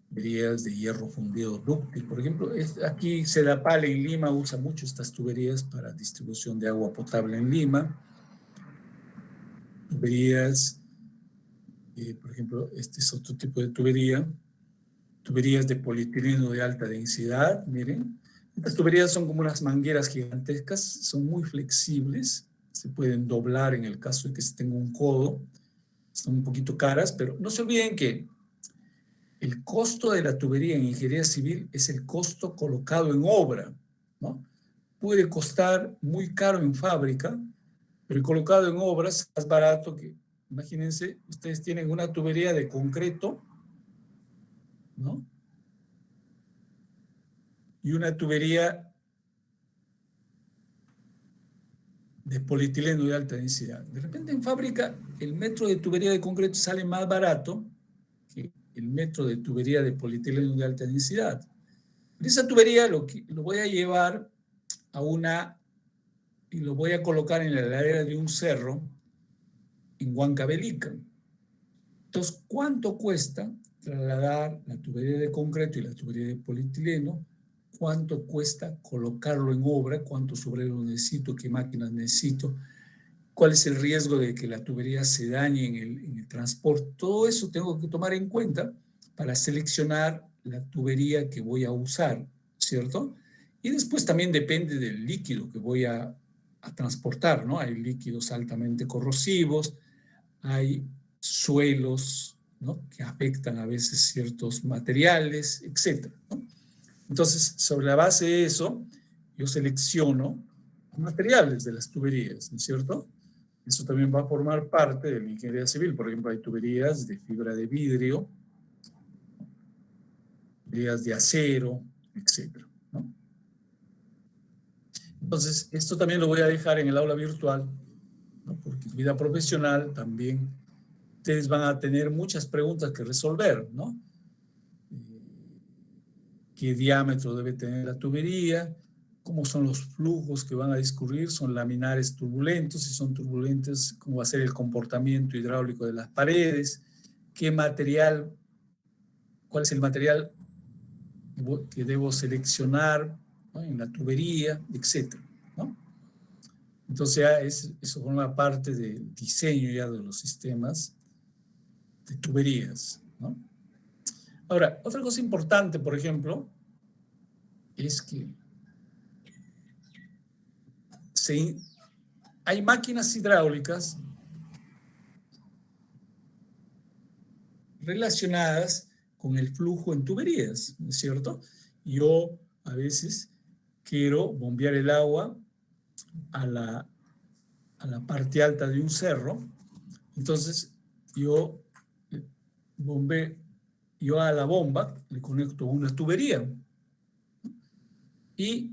tuberías de hierro fundido dúctil, por ejemplo. Aquí Sedapal en Lima usa mucho estas tuberías para distribución de agua potable en Lima. Tuberías, por ejemplo, este es otro tipo de tubería. Tuberías de polietileno de alta densidad, miren. Estas tuberías son como unas mangueras gigantescas, son muy flexibles, se pueden doblar en el caso de que se tenga un codo, son un poquito caras, pero no se olviden que el costo de la tubería en ingeniería civil es el costo colocado en obra, ¿no? Puede costar muy caro en fábrica, pero colocado en obras es más barato que, imagínense, ustedes tienen una tubería de concreto, ¿no? Y una tubería de polietileno de alta densidad. De repente en fábrica el metro de tubería de concreto sale más barato que el metro de tubería de polietileno de alta densidad. Esa tubería lo voy a llevar y lo voy a colocar en la ladera de un cerro en Huancavelica. Entonces, ¿cuánto cuesta trasladar la tubería de concreto y la tubería de polietileno? ¿Cuánto cuesta colocarlo en obra? ¿Cuántos obreros necesito? ¿Qué máquinas necesito? ¿Cuál es el riesgo de que la tubería se dañe en el transporte? Todo eso tengo que tomar en cuenta para seleccionar la tubería que voy a usar, ¿cierto? Y después también depende del líquido que voy a transportar, ¿no? Hay líquidos altamente corrosivos, hay suelos, ¿no? Que afectan a veces ciertos materiales, etc., ¿no? Entonces, sobre la base de eso, yo selecciono materiales de las tuberías, ¿no es cierto? Eso también va a formar parte de la ingeniería civil. Por ejemplo, hay tuberías de fibra de vidrio, tuberías de acero, etc., ¿no? Entonces, esto también lo voy a dejar en el aula virtual, ¿no? Porque en vida profesional también ustedes van a tener muchas preguntas que resolver, ¿no? ¿Qué diámetro debe tener la tubería? ¿Cómo son los flujos que van a discurrir? ¿Son laminares turbulentos? Si son turbulentos, ¿cómo va a ser el comportamiento hidráulico de las paredes? ¿Qué material? ¿Cuál es el material que debo seleccionar, ¿no? En la tubería, etcétera, ¿no? Entonces ya eso forma parte del diseño ya de los sistemas de tuberías, ¿no? Ahora, otra cosa importante, por ejemplo, es que hay máquinas hidráulicas relacionadas con el flujo en tuberías, ¿no es cierto? Yo a veces quiero bombear el agua a la parte alta de un cerro, entonces yo a la bomba le conecto una tubería y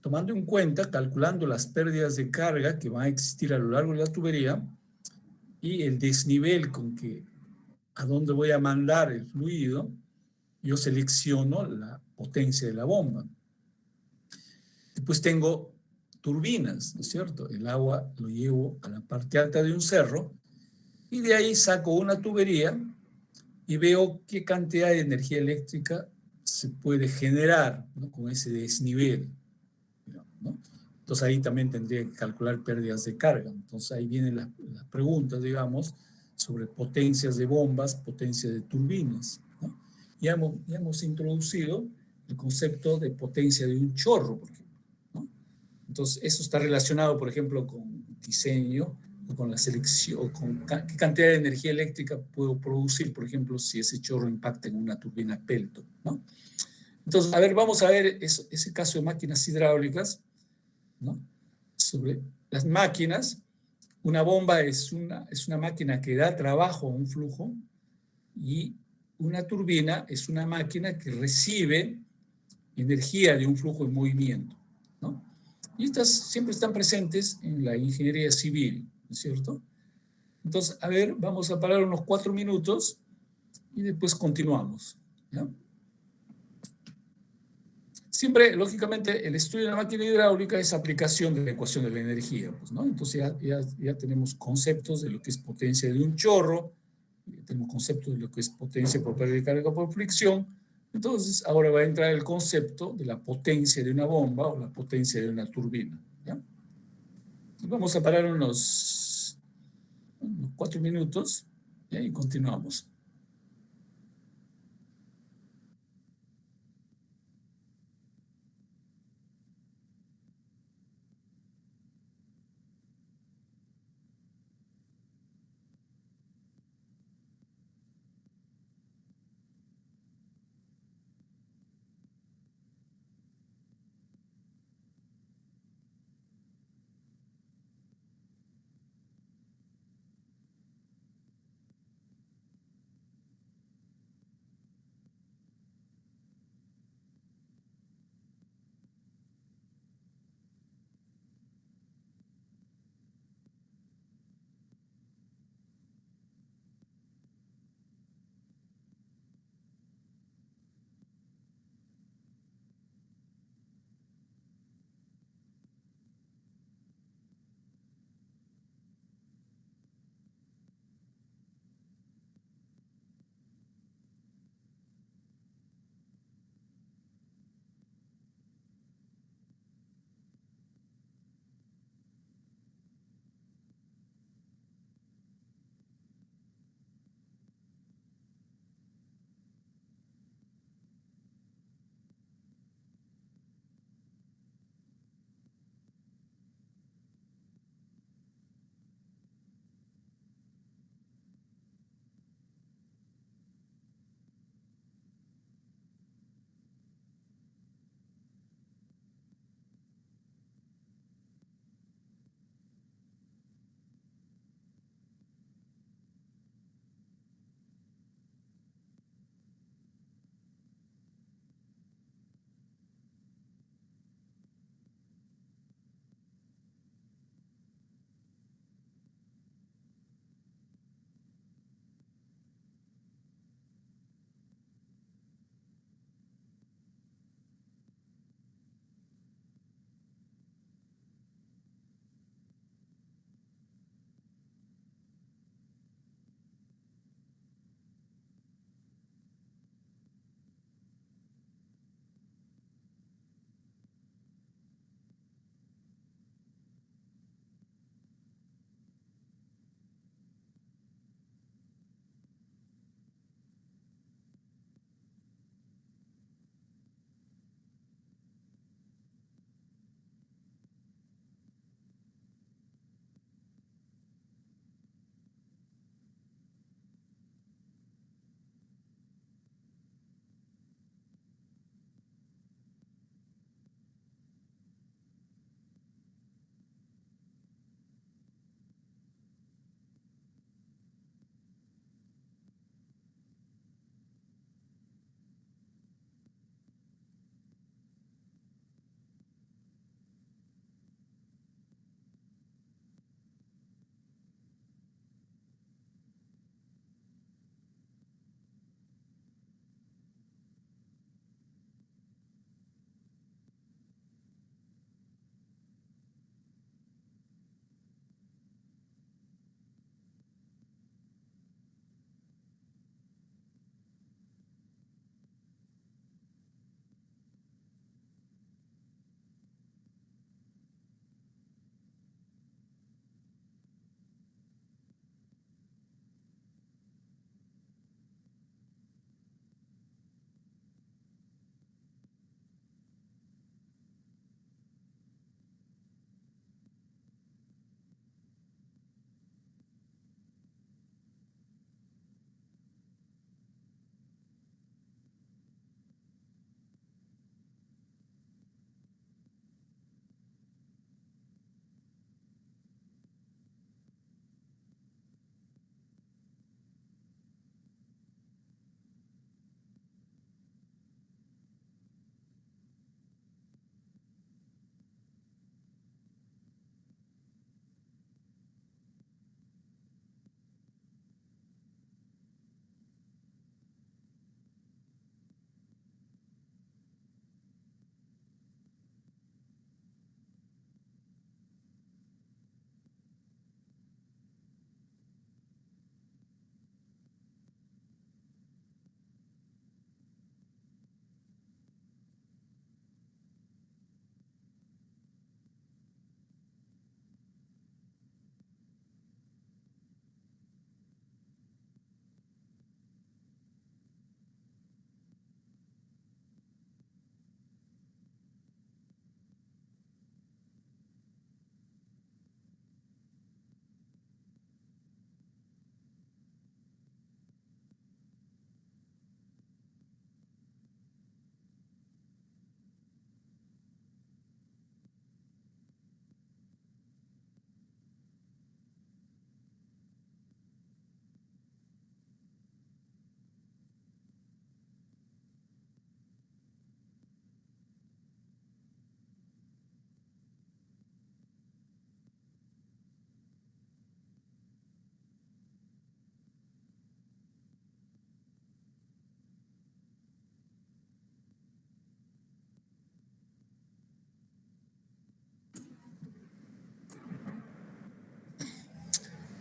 tomando en cuenta, calculando las pérdidas de carga que van a existir a lo largo de la tubería y el desnivel a dónde voy a mandar el fluido, yo selecciono la potencia de la bomba. Después tengo turbinas, ¿no es cierto? El agua lo llevo a la parte alta de un cerro y de ahí saco una tubería y veo qué cantidad de energía eléctrica se puede generar, ¿no?, con ese desnivel, ¿no? Entonces ahí también tendría que calcular pérdidas de carga. Entonces ahí vienen las preguntas, digamos, sobre potencias de bombas, potencias de turbinas, ¿no? Ya hemos introducido el concepto de potencia de un chorro, por ejemplo, ¿no? Entonces eso está relacionado, por ejemplo, con diseño, o con la selección, con qué cantidad de energía eléctrica puedo producir, por ejemplo, si ese chorro impacta en una turbina Pelton, ¿no? Entonces, a ver, vamos a ver ese caso de máquinas hidráulicas, ¿no? Sobre las máquinas, una bomba es una máquina que da trabajo a un flujo y una turbina es una máquina que recibe energía de un flujo en movimiento, ¿no? Y estas siempre están presentes en la ingeniería civil, ¿no es cierto? Entonces, a ver, vamos a parar unos 4 minutos y después continuamos, ¿ya? Siempre, lógicamente, el estudio de la máquina hidráulica es aplicación de la ecuación de la energía, pues, ¿no? Entonces ya tenemos conceptos de lo que es potencia de un chorro, tenemos conceptos de lo que es potencia por pérdida de carga por fricción. Entonces, ahora va a entrar el concepto de la potencia de una bomba o la potencia de una turbina, ¿ya? Vamos a parar unos 4 minutos, ¿ya? Y continuamos.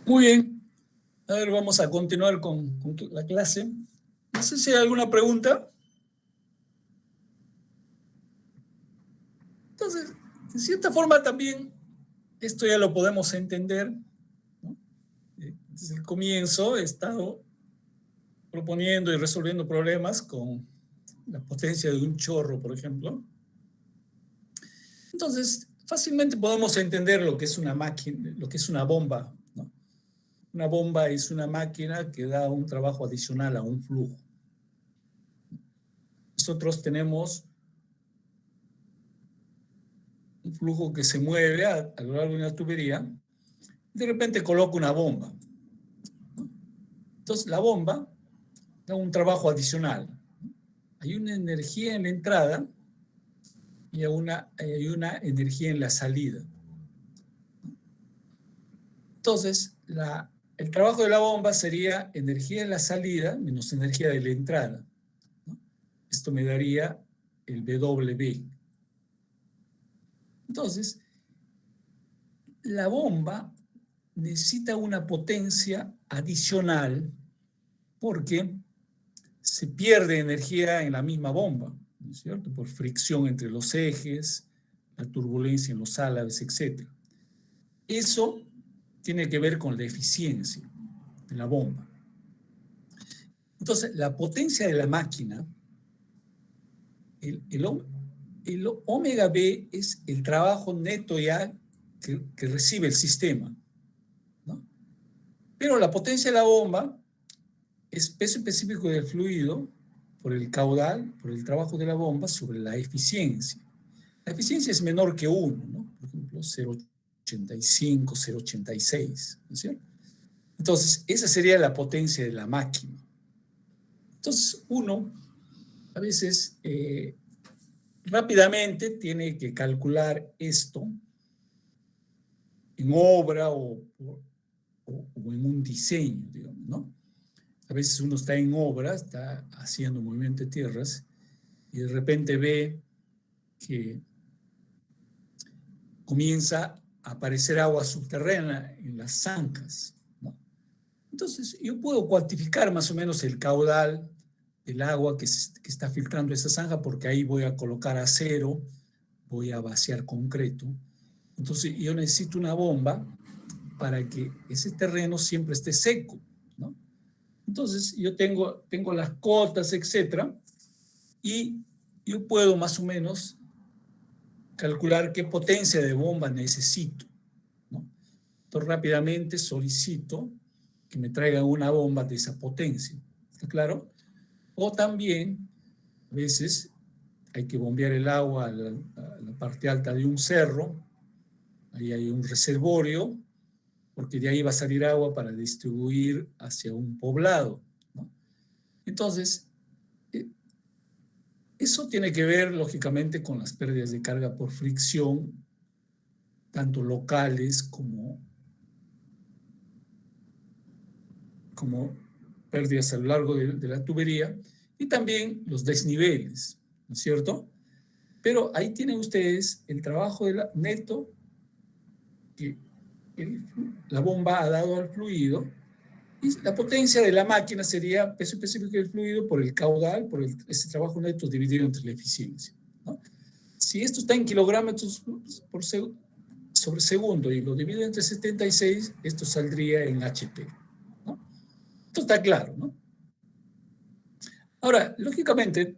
Muy bien. A ver, vamos a continuar con la clase. No sé si hay alguna pregunta. Entonces, de cierta forma también, esto ya lo podemos entender, ¿no? Desde el comienzo he estado proponiendo y resolviendo problemas con la potencia de un chorro, por ejemplo. Entonces, fácilmente podemos entender lo que es una máquina, lo que es una bomba, ¿no? Una bomba es una máquina que da un trabajo adicional a un flujo. Nosotros tenemos un flujo que se mueve a lo largo de una tubería, de repente coloco una bomba. Entonces, la bomba da un trabajo adicional. Hay una energía en la entrada y hay una energía en la salida. Entonces, el trabajo de la bomba sería energía en la salida menos energía de la entrada, ¿no? Esto me daría el W. Entonces, la bomba necesita una potencia adicional porque se pierde energía en la misma bomba, ¿no es cierto? Por fricción entre los ejes, la turbulencia en los álabes, etc. Eso tiene que ver con la eficiencia de la bomba. Entonces, la potencia de la máquina, el omega B es el trabajo neto ya que recibe el sistema, ¿no? Pero la potencia de la bomba es peso específico del fluido por el caudal, por el trabajo de la bomba sobre la eficiencia. La eficiencia es menor que 1, ¿no? Por ejemplo, 0,85, 0,86, ¿no es cierto? Entonces, esa sería la potencia de la máquina. Entonces, uno a veces rápidamente tiene que calcular esto en obra o en un diseño, digamos, ¿no? A veces uno está en obra, está haciendo movimiento de tierras y de repente ve que comienza a aparecer agua subterránea en las zanjas, ¿no? Entonces, yo puedo cuantificar más o menos el caudal del agua que está filtrando esa zanja porque ahí voy a colocar acero, voy a vaciar concreto. Entonces, yo necesito una bomba para que ese terreno siempre esté seco, ¿no? Entonces, yo tengo las cotas, etcétera, y yo puedo más o menos calcular qué potencia de bomba necesito, ¿no? Entonces, rápidamente solicito que me traigan una bomba de esa potencia, ¿está claro? O también, a veces, hay que bombear el agua a la parte alta de un cerro, ahí hay un reservorio, porque de ahí va a salir agua para distribuir hacia un poblado, ¿no? Entonces, eso tiene que ver, lógicamente, con las pérdidas de carga por fricción, tanto locales como pérdidas a lo largo de la tubería, y también los desniveles, ¿no es cierto? Pero ahí tienen ustedes el trabajo neto que la bomba ha dado al fluido, y la potencia de la máquina sería peso específico del fluido por el caudal, por ese trabajo neto dividido entre la eficiencia, ¿no? Si esto está en kilogramos sobre segundo y lo divido entre 76, esto saldría en HP, ¿no? Esto está claro, ¿no? Ahora, lógicamente,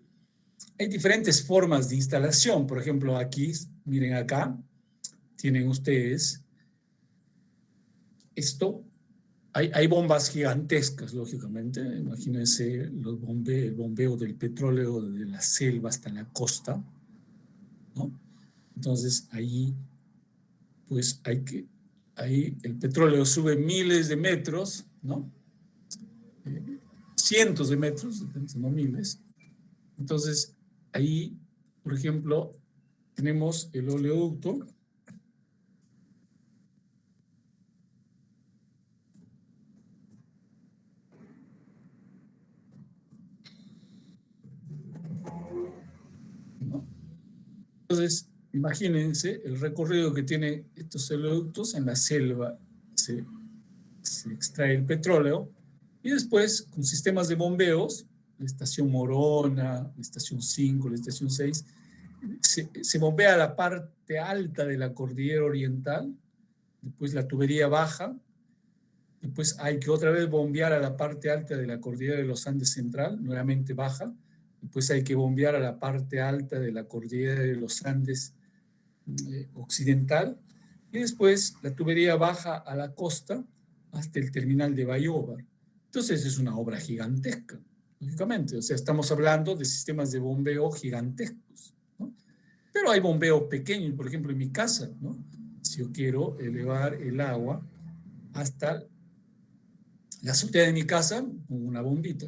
hay diferentes formas de instalación. Por ejemplo, aquí, miren acá, tienen ustedes esto. Hay bombas gigantescas, lógicamente. Imagínense el bombeo del petróleo de la selva hasta la costa, ¿no? Entonces, ahí, pues ahí el petróleo sube miles de metros, ¿no? Cientos de metros, no miles. Entonces, ahí, por ejemplo, tenemos el oleoducto. ¿No? Entonces, imagínense el recorrido que tienen estos oleoductos en la selva. Se se extrae el petróleo y después con sistemas de bombeos, la estación Morona, la estación 5, la estación 6, se bombea la parte alta de la cordillera oriental, después la tubería baja, después hay que otra vez bombear a la parte alta de la cordillera de los Andes central, nuevamente baja, después hay que bombear a la parte alta de la cordillera de los Andes occidental, y después la tubería baja a la costa hasta el terminal de Bayóvar. Entonces es una obra gigantesca, lógicamente, o sea, estamos hablando de sistemas de bombeo gigantescos, ¿no? Pero hay bombeos pequeños, por ejemplo, en mi casa, ¿no? Si yo quiero elevar el agua hasta la azotea de mi casa con una bombita.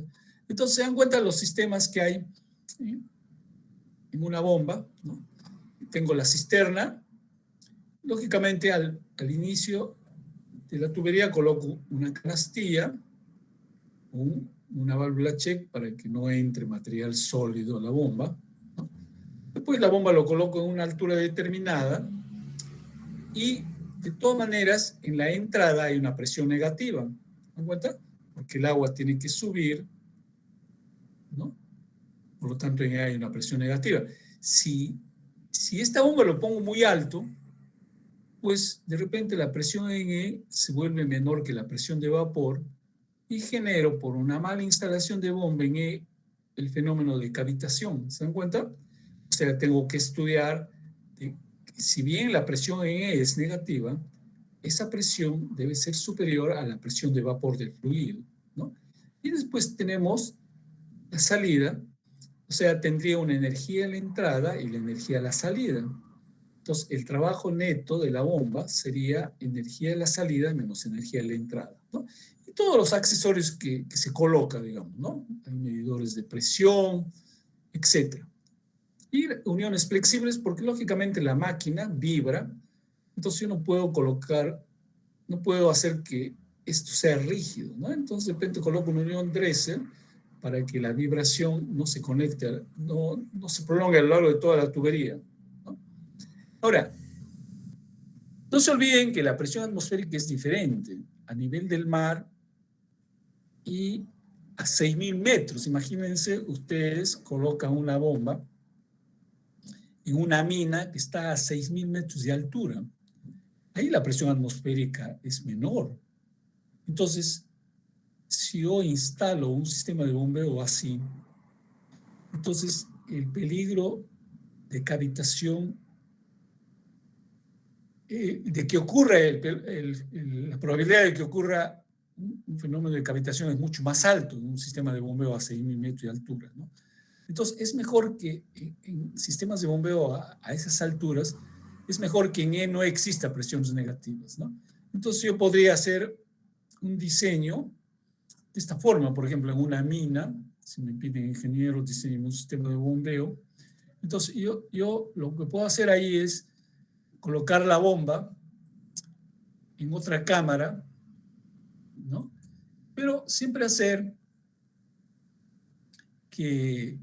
Entonces se dan cuenta los sistemas que hay en una bomba, ¿no? Tengo la cisterna, lógicamente al inicio de la tubería coloco una canastilla, una válvula check para que no entre material sólido a la bomba, ¿no? Después la bomba lo coloco en una altura determinada y de todas maneras en la entrada hay una presión negativa, ¿se dan cuenta? Porque el agua tiene que subir, ¿no? Por lo tanto hay una presión negativa. Si esta bomba lo pongo muy alto, pues de repente la presión en E se vuelve menor que la presión de vapor y genero por una mala instalación de bomba en E el fenómeno de cavitación. ¿Se dan cuenta? O sea, tengo que estudiar, si bien la presión en E es negativa, esa presión debe ser superior a la presión de vapor del fluido, ¿no? Y después tenemos la salida, o sea, tendría una energía en la entrada y la energía a la salida. Entonces, el trabajo neto de la bomba sería energía de la salida menos energía de la entrada, ¿no? Y todos los accesorios que se colocan, digamos, ¿no? Hay medidores de presión, etc. Y uniones flexibles porque, lógicamente, la máquina vibra. Entonces, yo no puedo colocar, no puedo hacer que esto sea rígido, ¿no? Entonces, de repente coloco una unión Dresser para que la vibración no se conecte, no se prolongue a lo largo de toda la tubería, ¿no? Ahora, no se olviden que la presión atmosférica es diferente a nivel del mar y a 6.000 metros. Imagínense, ustedes colocan una bomba en una mina que está a 6.000 metros de altura. Ahí la presión atmosférica es menor. Entonces, si yo instalo un sistema de bombeo así, entonces el peligro de cavitación, de que ocurra, la probabilidad de que ocurra un fenómeno de cavitación es mucho más alto en un sistema de bombeo a 6.000 metros de altura, ¿no? Entonces, es mejor que en sistemas de bombeo a esas alturas, es mejor que en E no exista presiones negativas, ¿no? Entonces, yo podría hacer un diseño de esta forma, por ejemplo, en una mina, si me piden ingenieros diseñen un sistema de bombeo, entonces yo lo que puedo hacer ahí es colocar la bomba en otra cámara, ¿no? Pero siempre hacer que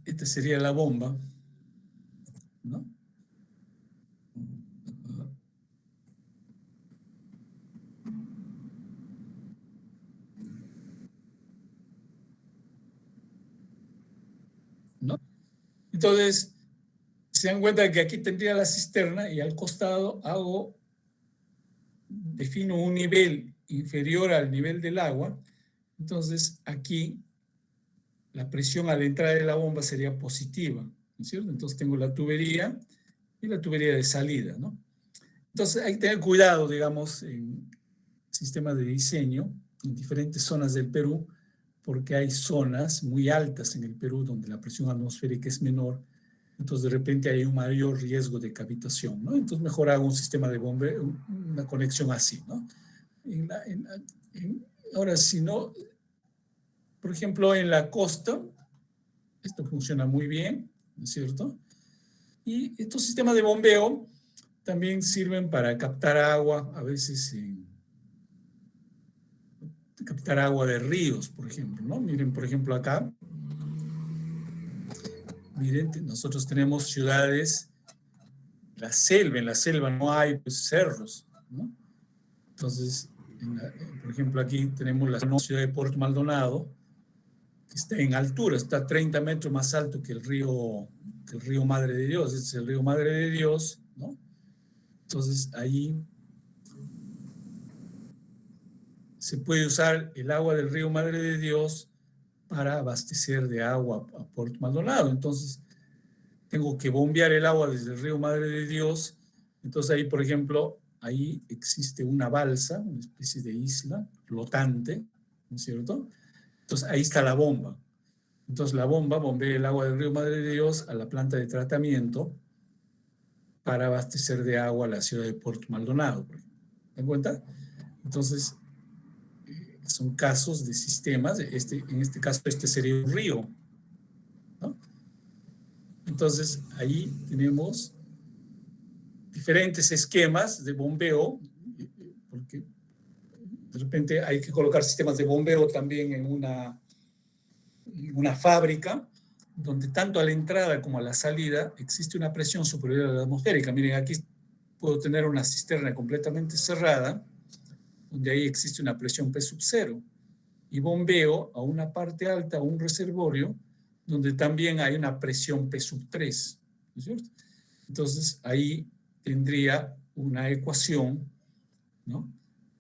esta sería la bomba, ¿no? ¿No? Entonces, se dan cuenta que aquí tendría la cisterna y al costado defino un nivel inferior al nivel del agua. Entonces, aquí la presión a la entrada de la bomba sería positiva, ¿no es cierto? Entonces tengo la tubería y la tubería de salida, ¿no? Entonces hay que tener cuidado, digamos, en sistemas de diseño en diferentes zonas del Perú, porque hay zonas muy altas en el Perú donde la presión atmosférica es menor, entonces de repente hay un mayor riesgo de cavitación, ¿no? Entonces mejor hago un sistema de bombeo, una conexión así, ¿no? Ahora, si no, por ejemplo, en la costa, esto funciona muy bien, ¿no es cierto? Y estos sistemas de bombeo también sirven para captar agua, a veces captar agua de ríos, por ejemplo, ¿no? Miren, por ejemplo, acá, miren, nosotros tenemos ciudades en la selva no hay pues, cerros, ¿no? Entonces, por ejemplo, aquí tenemos la ciudad de Puerto Maldonado, que está en altura, está 30 metros más alto que el río Madre de Dios. Este es el río Madre de Dios, ¿no? Entonces, ahí se puede usar el agua del río Madre de Dios para abastecer de agua a Puerto Maldonado. Entonces, tengo que bombear el agua desde el río Madre de Dios. Entonces, ahí, por ejemplo, ahí existe una balsa, una especie de isla flotante, ¿no es cierto? Entonces, ahí está la bomba. Entonces, la bomba bombea el agua del río Madre de Dios a la planta de tratamiento para abastecer de agua a la ciudad de Puerto Maldonado. ¿Se dan cuenta? Entonces, son casos de sistemas. En este caso, este sería un río, ¿no? Entonces, ahí tenemos diferentes esquemas de bombeo, porque de repente hay que colocar sistemas de bombeo también en una fábrica, donde tanto a la entrada como a la salida existe una presión superior a la atmosférica. Miren, aquí puedo tener una cisterna completamente cerrada, donde ahí existe una presión P sub 0, y bombeo a una parte alta, a un reservorio, donde también hay una presión P sub 3, ¿no es cierto? Entonces, ahí tendría una ecuación, ¿no?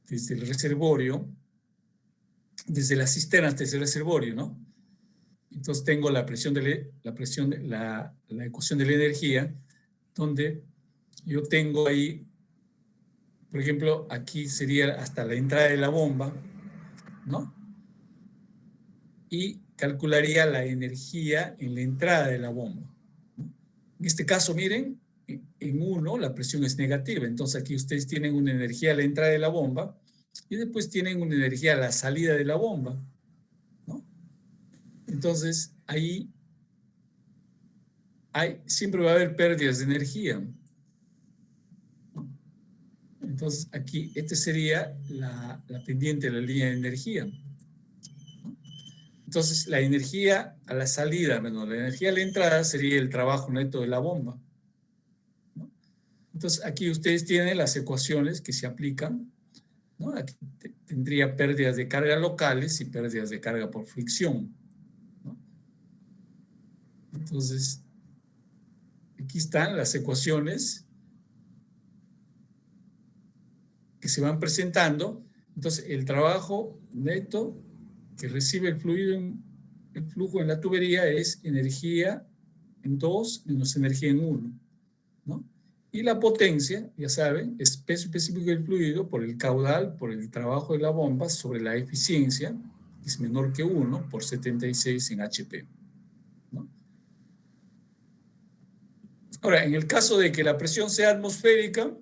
Desde el reservorio, desde las cisternas, desde el reservorio, ¿no? Entonces tengo la ecuación de la energía, donde yo tengo ahí, por ejemplo, aquí sería hasta la entrada de la bomba, ¿no? Y calcularía la energía en la entrada de la bomba, ¿no? En este caso, miren, en 1 la presión es negativa, entonces aquí ustedes tienen una energía a la entrada de la bomba y después tienen una energía a la salida de la bomba, ¿no? Entonces, ahí siempre va a haber pérdidas de energía. Entonces, aquí, esta sería la pendiente de la línea de energía. Entonces, la energía a la salida, menos la energía a la entrada, sería el trabajo neto de la bomba, ¿no? Entonces, aquí ustedes tienen las ecuaciones que se aplican, ¿no? Aquí tendría pérdidas de carga locales y pérdidas de carga por fricción, ¿no? Entonces, aquí están las ecuaciones que se van presentando. Entonces, el trabajo neto que recibe el flujo en la tubería es energía en 2 menos energía en 1, ¿no? Y la potencia, ya saben, es peso específico del fluido por el caudal, por el trabajo de la bomba sobre la eficiencia, que es menor que 1 por 76 en HP, ¿no? Ahora, en el caso de que la presión sea atmosférica,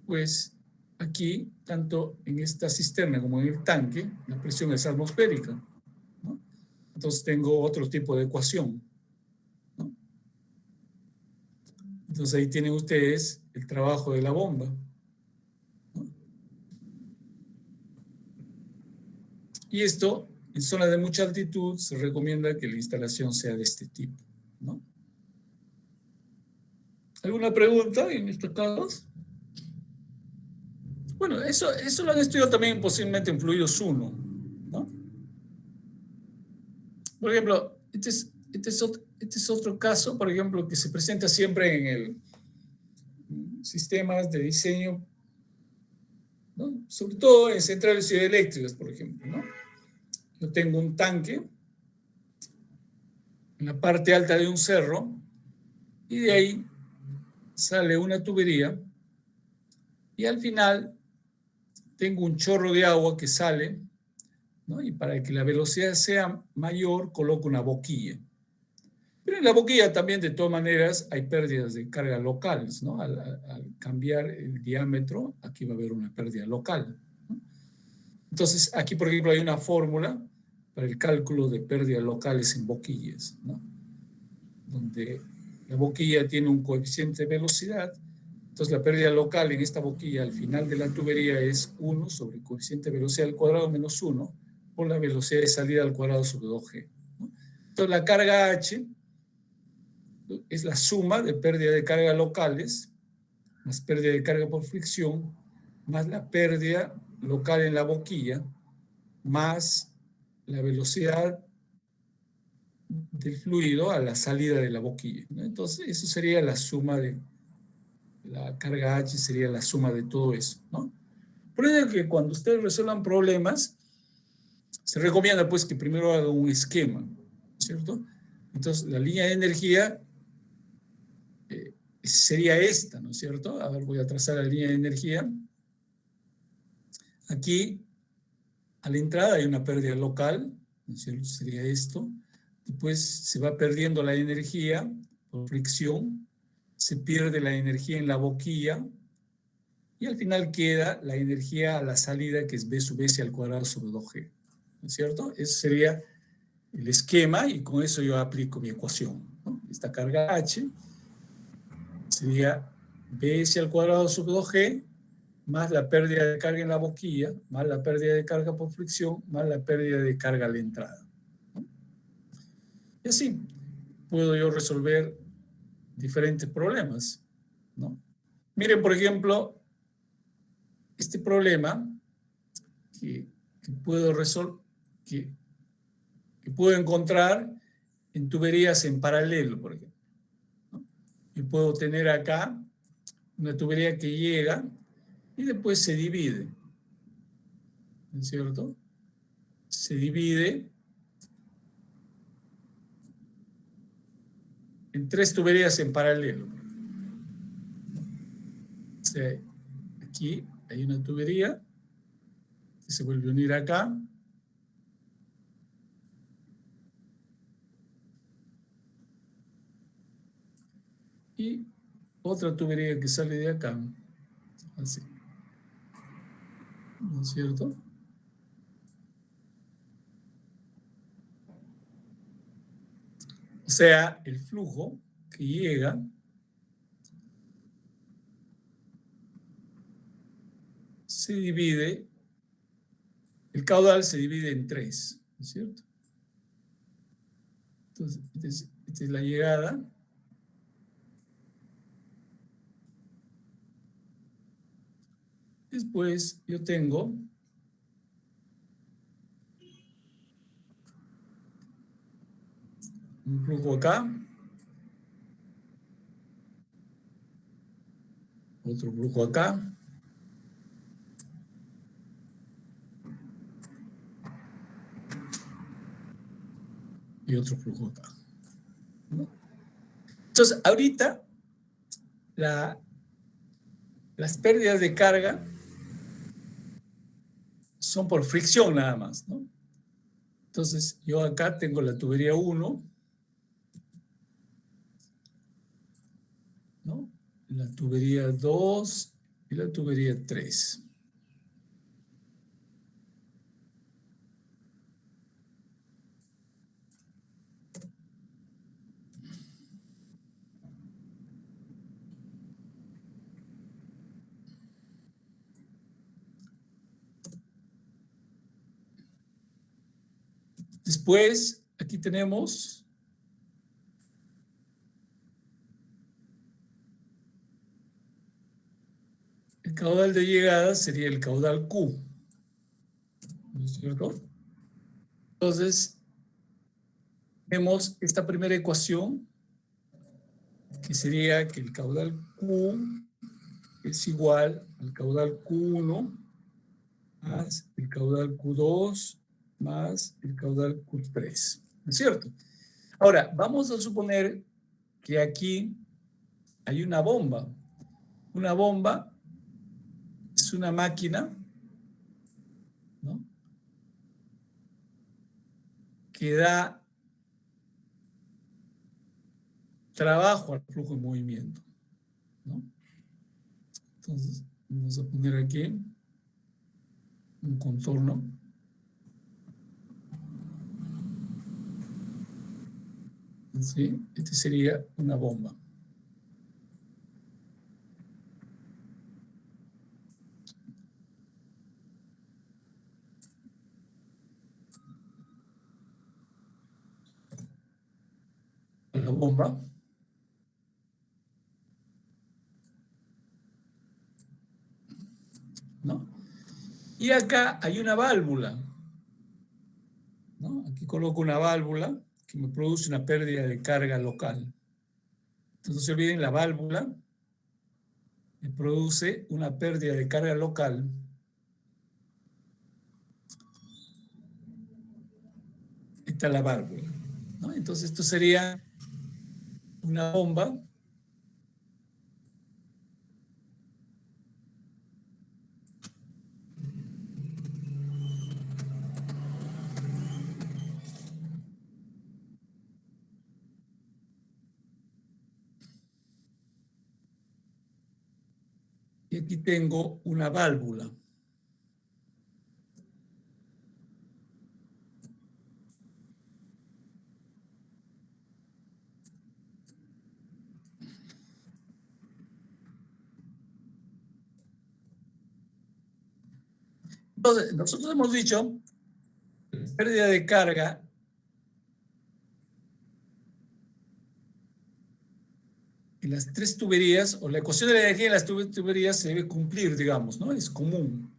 pues aquí, tanto en esta cisterna como en el tanque, la presión es atmosférica, ¿no? Entonces tengo otro tipo de ecuación, ¿no? Entonces ahí tienen ustedes el trabajo de la bomba, ¿no? Y esto, en zonas de mucha altitud, se recomienda que la instalación sea de este tipo, ¿no? ¿Alguna pregunta en estos casos? Bueno, eso lo han estudiado también posiblemente en fluidos 1, ¿no? Por ejemplo, este es otro caso, por ejemplo, que se presenta siempre en el sistemas de diseño, ¿no? Sobre todo en centrales hidroeléctricas, por ejemplo, ¿no? Yo tengo un tanque en la parte alta de un cerro y de ahí sale una tubería y al final tengo un chorro de agua que sale, ¿no? Y para que la velocidad sea mayor, coloco una boquilla. Pero en la boquilla también, de todas maneras, hay pérdidas de carga locales, ¿no? Al cambiar el diámetro, aquí va a haber una pérdida local, ¿no? Entonces, aquí, por ejemplo, hay una fórmula para el cálculo de pérdidas locales en boquillas, ¿no? Donde la boquilla tiene un coeficiente de velocidad. Entonces, la pérdida local en esta boquilla al final de la tubería es 1 sobre el coeficiente de velocidad al cuadrado menos 1 por la velocidad de salida al cuadrado sobre 2G, ¿no? Entonces, la carga H es la suma de pérdida de carga locales, más pérdida de carga por fricción, más la pérdida local en la boquilla, más la velocidad del fluido a la salida de la boquilla, ¿no? Entonces, eso sería la suma de la carga H, sería la suma de todo eso, ¿no? Por eso que cuando ustedes resuelvan problemas, se recomienda pues que primero hagan un esquema, ¿cierto? Entonces, la línea de energía sería esta, ¿no es cierto? A ver, voy a trazar la línea de energía. Aquí, a la entrada hay una pérdida local, ¿no es cierto? Sería esto. Después se va perdiendo la energía por fricción, se pierde la energía en la boquilla, y al final queda la energía a la salida, que es B sub S al cuadrado sobre 2G, ¿no es cierto? Ese sería el esquema, y con eso yo aplico mi ecuación, ¿no? Esta carga H sería BS al cuadrado sobre 2G, más la pérdida de carga en la boquilla, más la pérdida de carga por fricción, más la pérdida de carga a la entrada, ¿no? Y así puedo yo resolver diferentes problemas, ¿no? Miren, por ejemplo, este problema que puedo resolver, que puedo encontrar en tuberías en paralelo, por ejemplo, ¿no? Yo puedo tener acá una tubería que llega y después se divide, ¿no es cierto? Se divide en 3 tuberías en paralelo. O sea, aquí hay una tubería que se vuelve a unir acá. Y otra tubería que sale de acá. Así. ¿No es cierto? O sea, el flujo que llega se divide, el caudal se divide en 3, ¿no es cierto? Entonces, esta es la llegada. Después yo tengo un flujo acá, otro flujo acá, y otro flujo acá, ¿no? Entonces, ahorita las pérdidas de carga son por fricción nada más, ¿no? Entonces, yo acá tengo la tubería 1, ¿no? La tubería 2 y la tubería 3. Después, aquí tenemos el caudal de llegada, sería el caudal Q, ¿no es cierto? Entonces, vemos esta primera ecuación, que sería que el caudal Q es igual al caudal Q1 más el caudal Q2 más el caudal Q3, ¿no es cierto? Ahora, vamos a suponer que aquí hay una bomba. Una bomba es una máquina, ¿no?, que da trabajo al flujo en movimiento, ¿no? Entonces, vamos a poner aquí un contorno. ¿Sí? Este sería una bomba. La bomba Y acá hay una válvula, ¿no? Aquí coloco una válvula que me produce una pérdida de carga local. Entonces, no se olviden, la válvula me produce una pérdida de carga local. Esta es la válvula, ¿no? Entonces, esto sería una bomba y aquí tengo una válvula. Entonces, nosotros hemos dicho pérdida de carga en las tres tuberías, o la ecuación de la energía en las tuberías se debe cumplir, digamos, ¿no? Es común.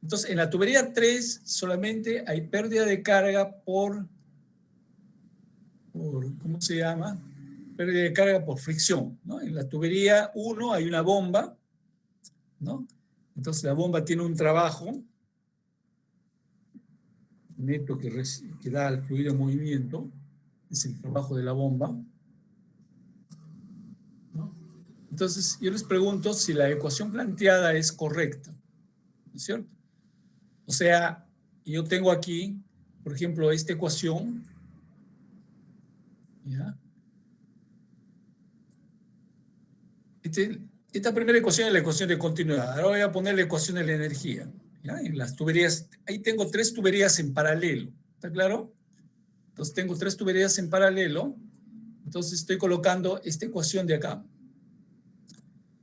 Entonces, en la tubería 3 solamente hay pérdida de carga por ¿cómo se llama? Pérdida de carga por fricción, ¿no? En la tubería 1 hay una bomba, ¿no? Entonces, la bomba tiene un trabajo neto que da al fluido en movimiento, es el trabajo de la bomba, ¿no? Entonces, yo les pregunto si la ecuación planteada es correcta, ¿no es cierto? O sea, yo tengo aquí, por ejemplo, esta ecuación, ¿ya? Esta primera ecuación es la ecuación de continuidad. Ahora voy a poner la ecuación de la energía, ¿ya? En las tuberías, ahí tengo tres tuberías en paralelo, ¿está claro? Entonces tengo tres tuberías en paralelo, entonces estoy colocando esta ecuación de acá.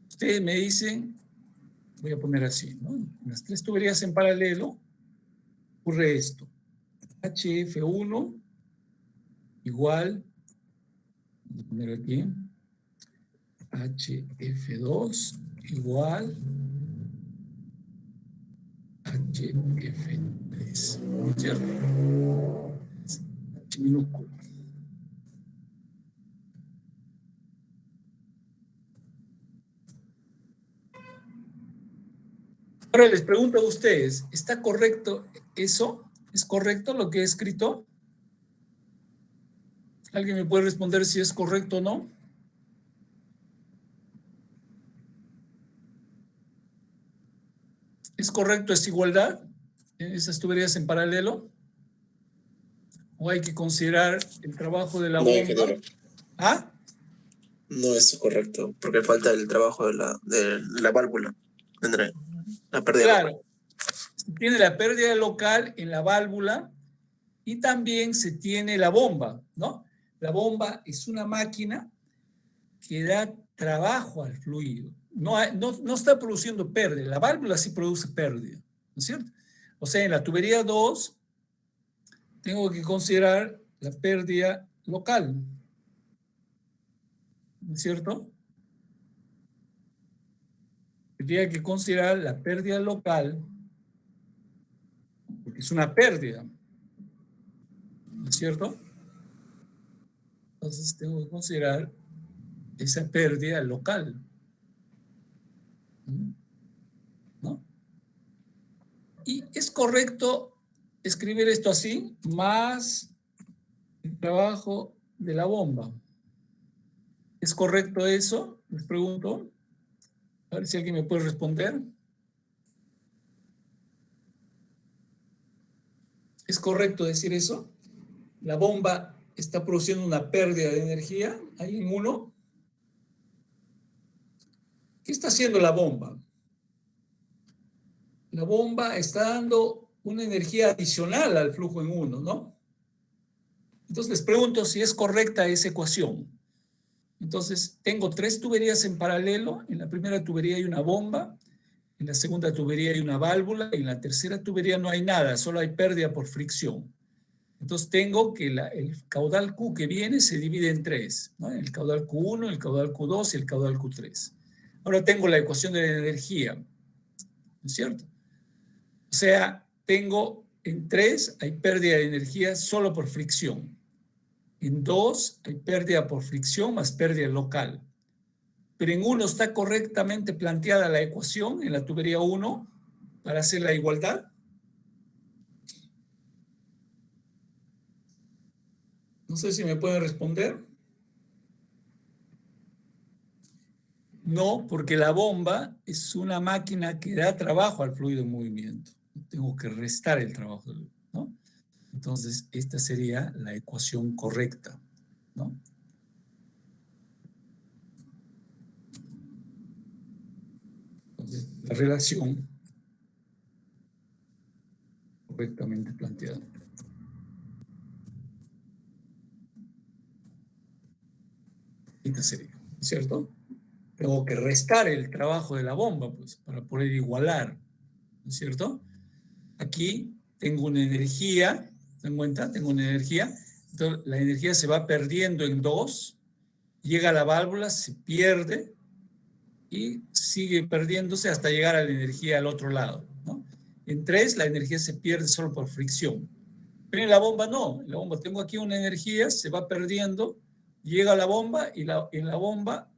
Ustedes me dicen, voy a poner así, ¿no? En las tres tuberías en paralelo ocurre esto. HF1 igual, voy a poner aquí, HF2 igual HF3, ¿no es cierto? H minúsculo. Ahora les pregunto a ustedes, ¿está correcto eso? ¿Es correcto lo que he escrito? ¿Alguien me puede responder si es correcto o no? ¿Es correcto esta igualdad en esas tuberías en paralelo? ¿O hay que considerar el trabajo de la bomba? Ingeniero. ¿Ah? No es correcto, porque falta el trabajo de la válvula. Tendré la pérdida. Claro. Se tiene la pérdida local en la válvula y también se tiene la bomba, ¿no? La bomba es una máquina que da trabajo al fluido. No está produciendo pérdida. La válvula sí produce pérdida, ¿no es cierto? O sea, en la tubería 2 tengo que considerar la pérdida local, ¿no es cierto? Tendría que considerar la pérdida local, porque es una pérdida, ¿no es cierto? Entonces tengo que considerar esa pérdida local, ¿no? Y es correcto escribir esto así, más el trabajo de la bomba. ¿Es correcto eso? Les pregunto. A ver si alguien me puede responder. ¿Es correcto decir eso? La bomba está produciendo una pérdida de energía. ¿Hay en uno? ¿Qué está haciendo la bomba? La bomba está dando una energía adicional al flujo en uno, ¿no? Entonces les pregunto si es correcta esa ecuación. Entonces tengo tres tuberías en paralelo. En la primera tubería hay una bomba, en la segunda tubería hay una válvula y en la tercera tubería no hay nada, solo hay pérdida por fricción. Entonces tengo que el caudal Q que viene se divide en tres, ¿no? El caudal Q1, el caudal Q2 y el caudal Q3. Ahora tengo la ecuación de la energía, ¿no es cierto? O sea, tengo en 3 hay pérdida de energía solo por fricción. En 2 hay pérdida por fricción más pérdida local. Pero en 1 está correctamente planteada la ecuación, en la tubería 1, para hacer la igualdad. No sé si me pueden responder. No, porque la bomba es una máquina que da trabajo al fluido en movimiento. Tengo que restar el trabajo, ¿no? Entonces, esta sería la ecuación correcta, ¿no? Entonces, la relación correctamente planteada. Esta sería, ¿cierto? Tengo que restar el trabajo de la bomba, pues, para poder igualar, ¿no es cierto? Aquí tengo una energía, ¿se dan cuenta? Tengo una energía, entonces la energía se va perdiendo en 2, llega a la válvula, se pierde y sigue perdiéndose hasta llegar a la energía al otro lado, ¿no? En 3 la energía se pierde solo por fricción, pero en la bomba no, en la bomba tengo aquí una energía, se va perdiendo, llega a la bomba y en la bomba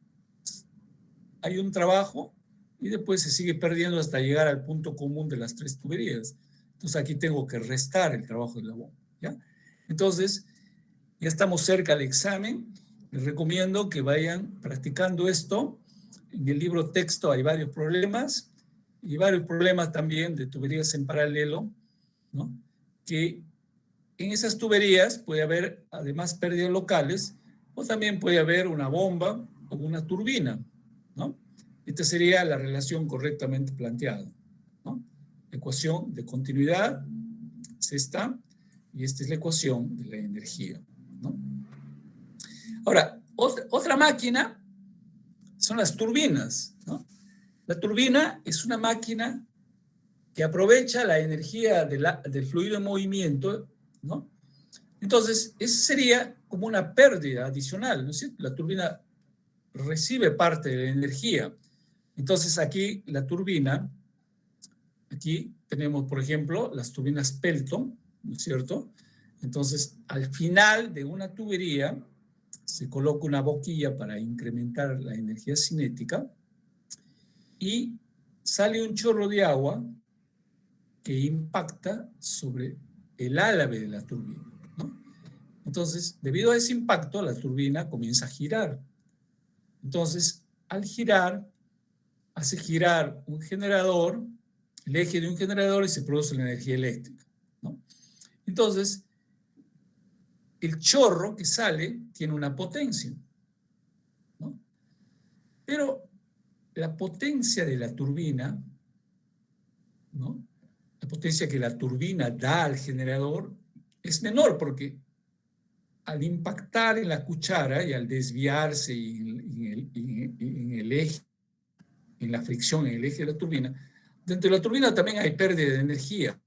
hay un trabajo y después se sigue perdiendo hasta llegar al punto común de las 3 tuberías. Entonces aquí tengo que restar el trabajo de la bomba, ¿ya? Entonces, ya estamos cerca del examen. Les recomiendo que vayan practicando esto. En el libro texto hay varios problemas y varios problemas también de tuberías en paralelo, ¿no? Que en esas tuberías puede haber además pérdidas locales o también puede haber una bomba o una turbina, ¿no? Esta sería la relación correctamente planteada, ¿no? Ecuación de continuidad es esta, y esta es la ecuación de la energía, ¿no? Ahora, otra máquina son las turbinas, ¿no? La turbina es una máquina que aprovecha la energía del fluido en movimiento, ¿no? Entonces, esa sería como una pérdida adicional, ¿no es cierto? La turbina recibe parte de la energía. Entonces, aquí la turbina, aquí tenemos, por ejemplo, las turbinas Pelton, ¿no es cierto? Entonces, al final de una tubería se coloca una boquilla para incrementar la energía cinética y sale un chorro de agua que impacta sobre el álabe de la turbina, ¿no? Entonces, debido a ese impacto, la turbina comienza a girar. Entonces, al girar, hace girar un generador, el eje de un generador, y se produce la energía eléctrica, ¿no? Entonces, el chorro que sale tiene una potencia, ¿no? Pero la potencia de la turbina, ¿no? La potencia que la turbina da al generador es menor porque al impactar en la cuchara y al desviarse en el eje, en la fricción en el eje de la turbina, dentro de la turbina también hay pérdida de energía.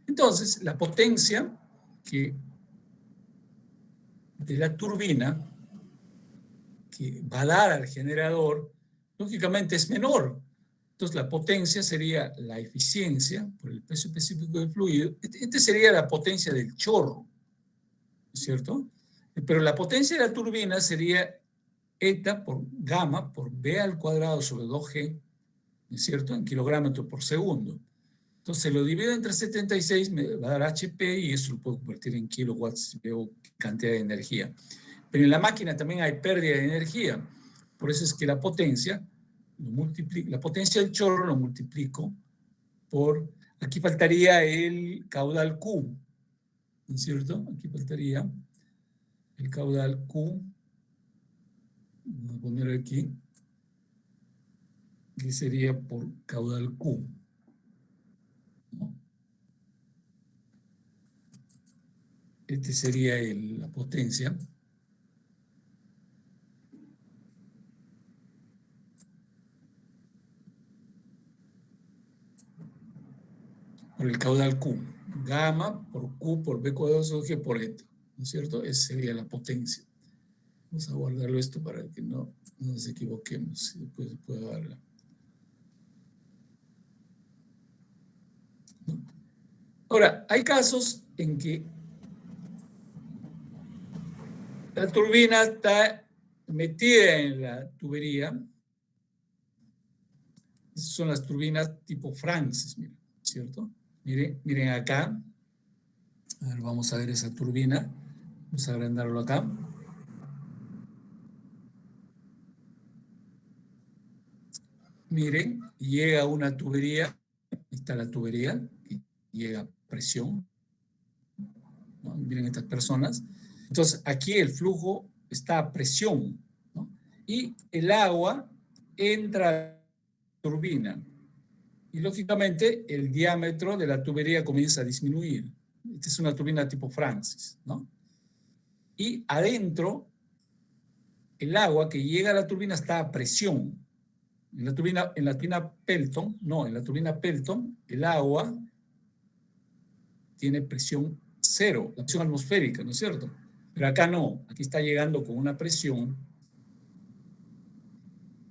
Entonces, la potencia de la turbina que va a dar al generador, lógicamente es menor. Entonces, la potencia sería la eficiencia por el peso específico del fluido. Este sería la potencia del chorro, ¿cierto? Pero la potencia de la turbina sería eta por gamma por B al cuadrado sobre 2G, ¿no es cierto? En kilogramos por segundo. Entonces lo divido entre 76, me va a dar HP y eso lo puedo convertir en kilowatts si veo cantidad de energía. Pero en la máquina también hay pérdida de energía. Por eso es que la potencia, la potencia del chorro lo multiplico por, aquí faltaría el caudal Q, ¿no es cierto? Aquí faltaría el caudal Q. Vamos a poner aquí, que sería por caudal Q, ¿no? Este sería la potencia. Por el caudal Q. Gamma por Q por B cuadrado sobre G por eta, ¿no es cierto? Esa sería la potencia. Vamos a guardarlo esto para que no nos equivoquemos y después pueda darla. ¿no? Ahora, hay casos en que la turbina está metida en la tubería. Esas son las turbinas tipo Francis, miren, ¿cierto? Miren acá. A ver, vamos a ver esa turbina. Vamos a agrandarlo acá. Miren, llega una tubería. Ahí está la tubería. Y llega presión, ¿no? Miren estas personas. Entonces, aquí el flujo está a presión, ¿no? Y el agua entra a la turbina. Y lógicamente el diámetro de la tubería comienza a disminuir. Esta es una turbina tipo Francis, ¿no? Y adentro, el agua que llega a la turbina está a presión. En la turbina Pelton, no, en la turbina Pelton, el agua tiene presión cero, la presión atmosférica, ¿no es cierto? Pero acá no, aquí está llegando con una presión.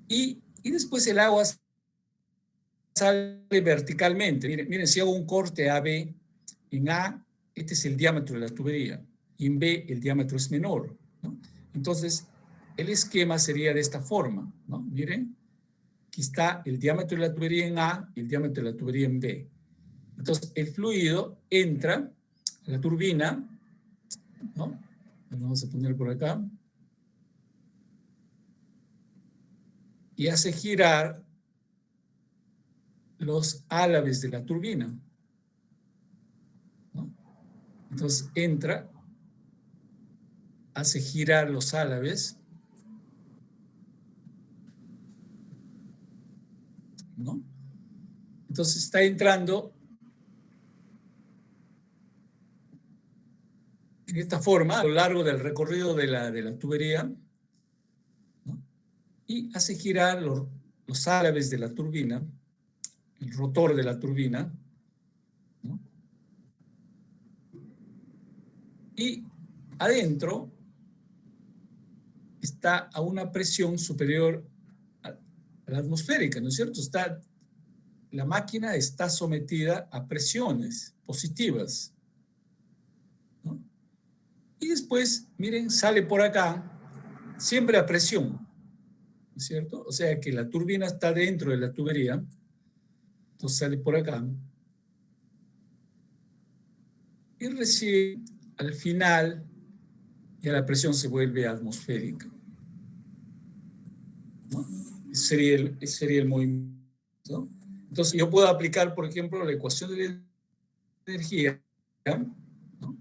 Y después el agua sale verticalmente. Miren, si hago un corte AB, en A, este es el diámetro de la tubería, y en B el diámetro es menor, ¿no? Entonces, el esquema sería de esta forma, ¿no? Miren, aquí está el diámetro de la tubería en A y el diámetro de la tubería en B. Entonces, el fluido entra a la turbina, ¿no? Vamos a poner por acá. Y hace girar los álabes de la turbina, ¿no? Entonces entra, hace girar los álabes, ¿no? Entonces está entrando en esta forma a lo largo del recorrido de la tubería, ¿no? Y hace girar los álabes de la turbina, el rotor de la turbina, ¿no? Y adentro está a una presión superior a la atmosférica, ¿no es cierto? La máquina está sometida a presiones positivas, ¿no? Y después, miren, sale por acá, siempre a presión, ¿no es cierto? O sea que la turbina está dentro de la tubería, entonces sale por acá, y recién al final ya la presión se vuelve atmosférica, ¿no? Ese sería el movimiento, ¿no? Entonces yo puedo aplicar, por ejemplo, la ecuación de la energía, ¿no?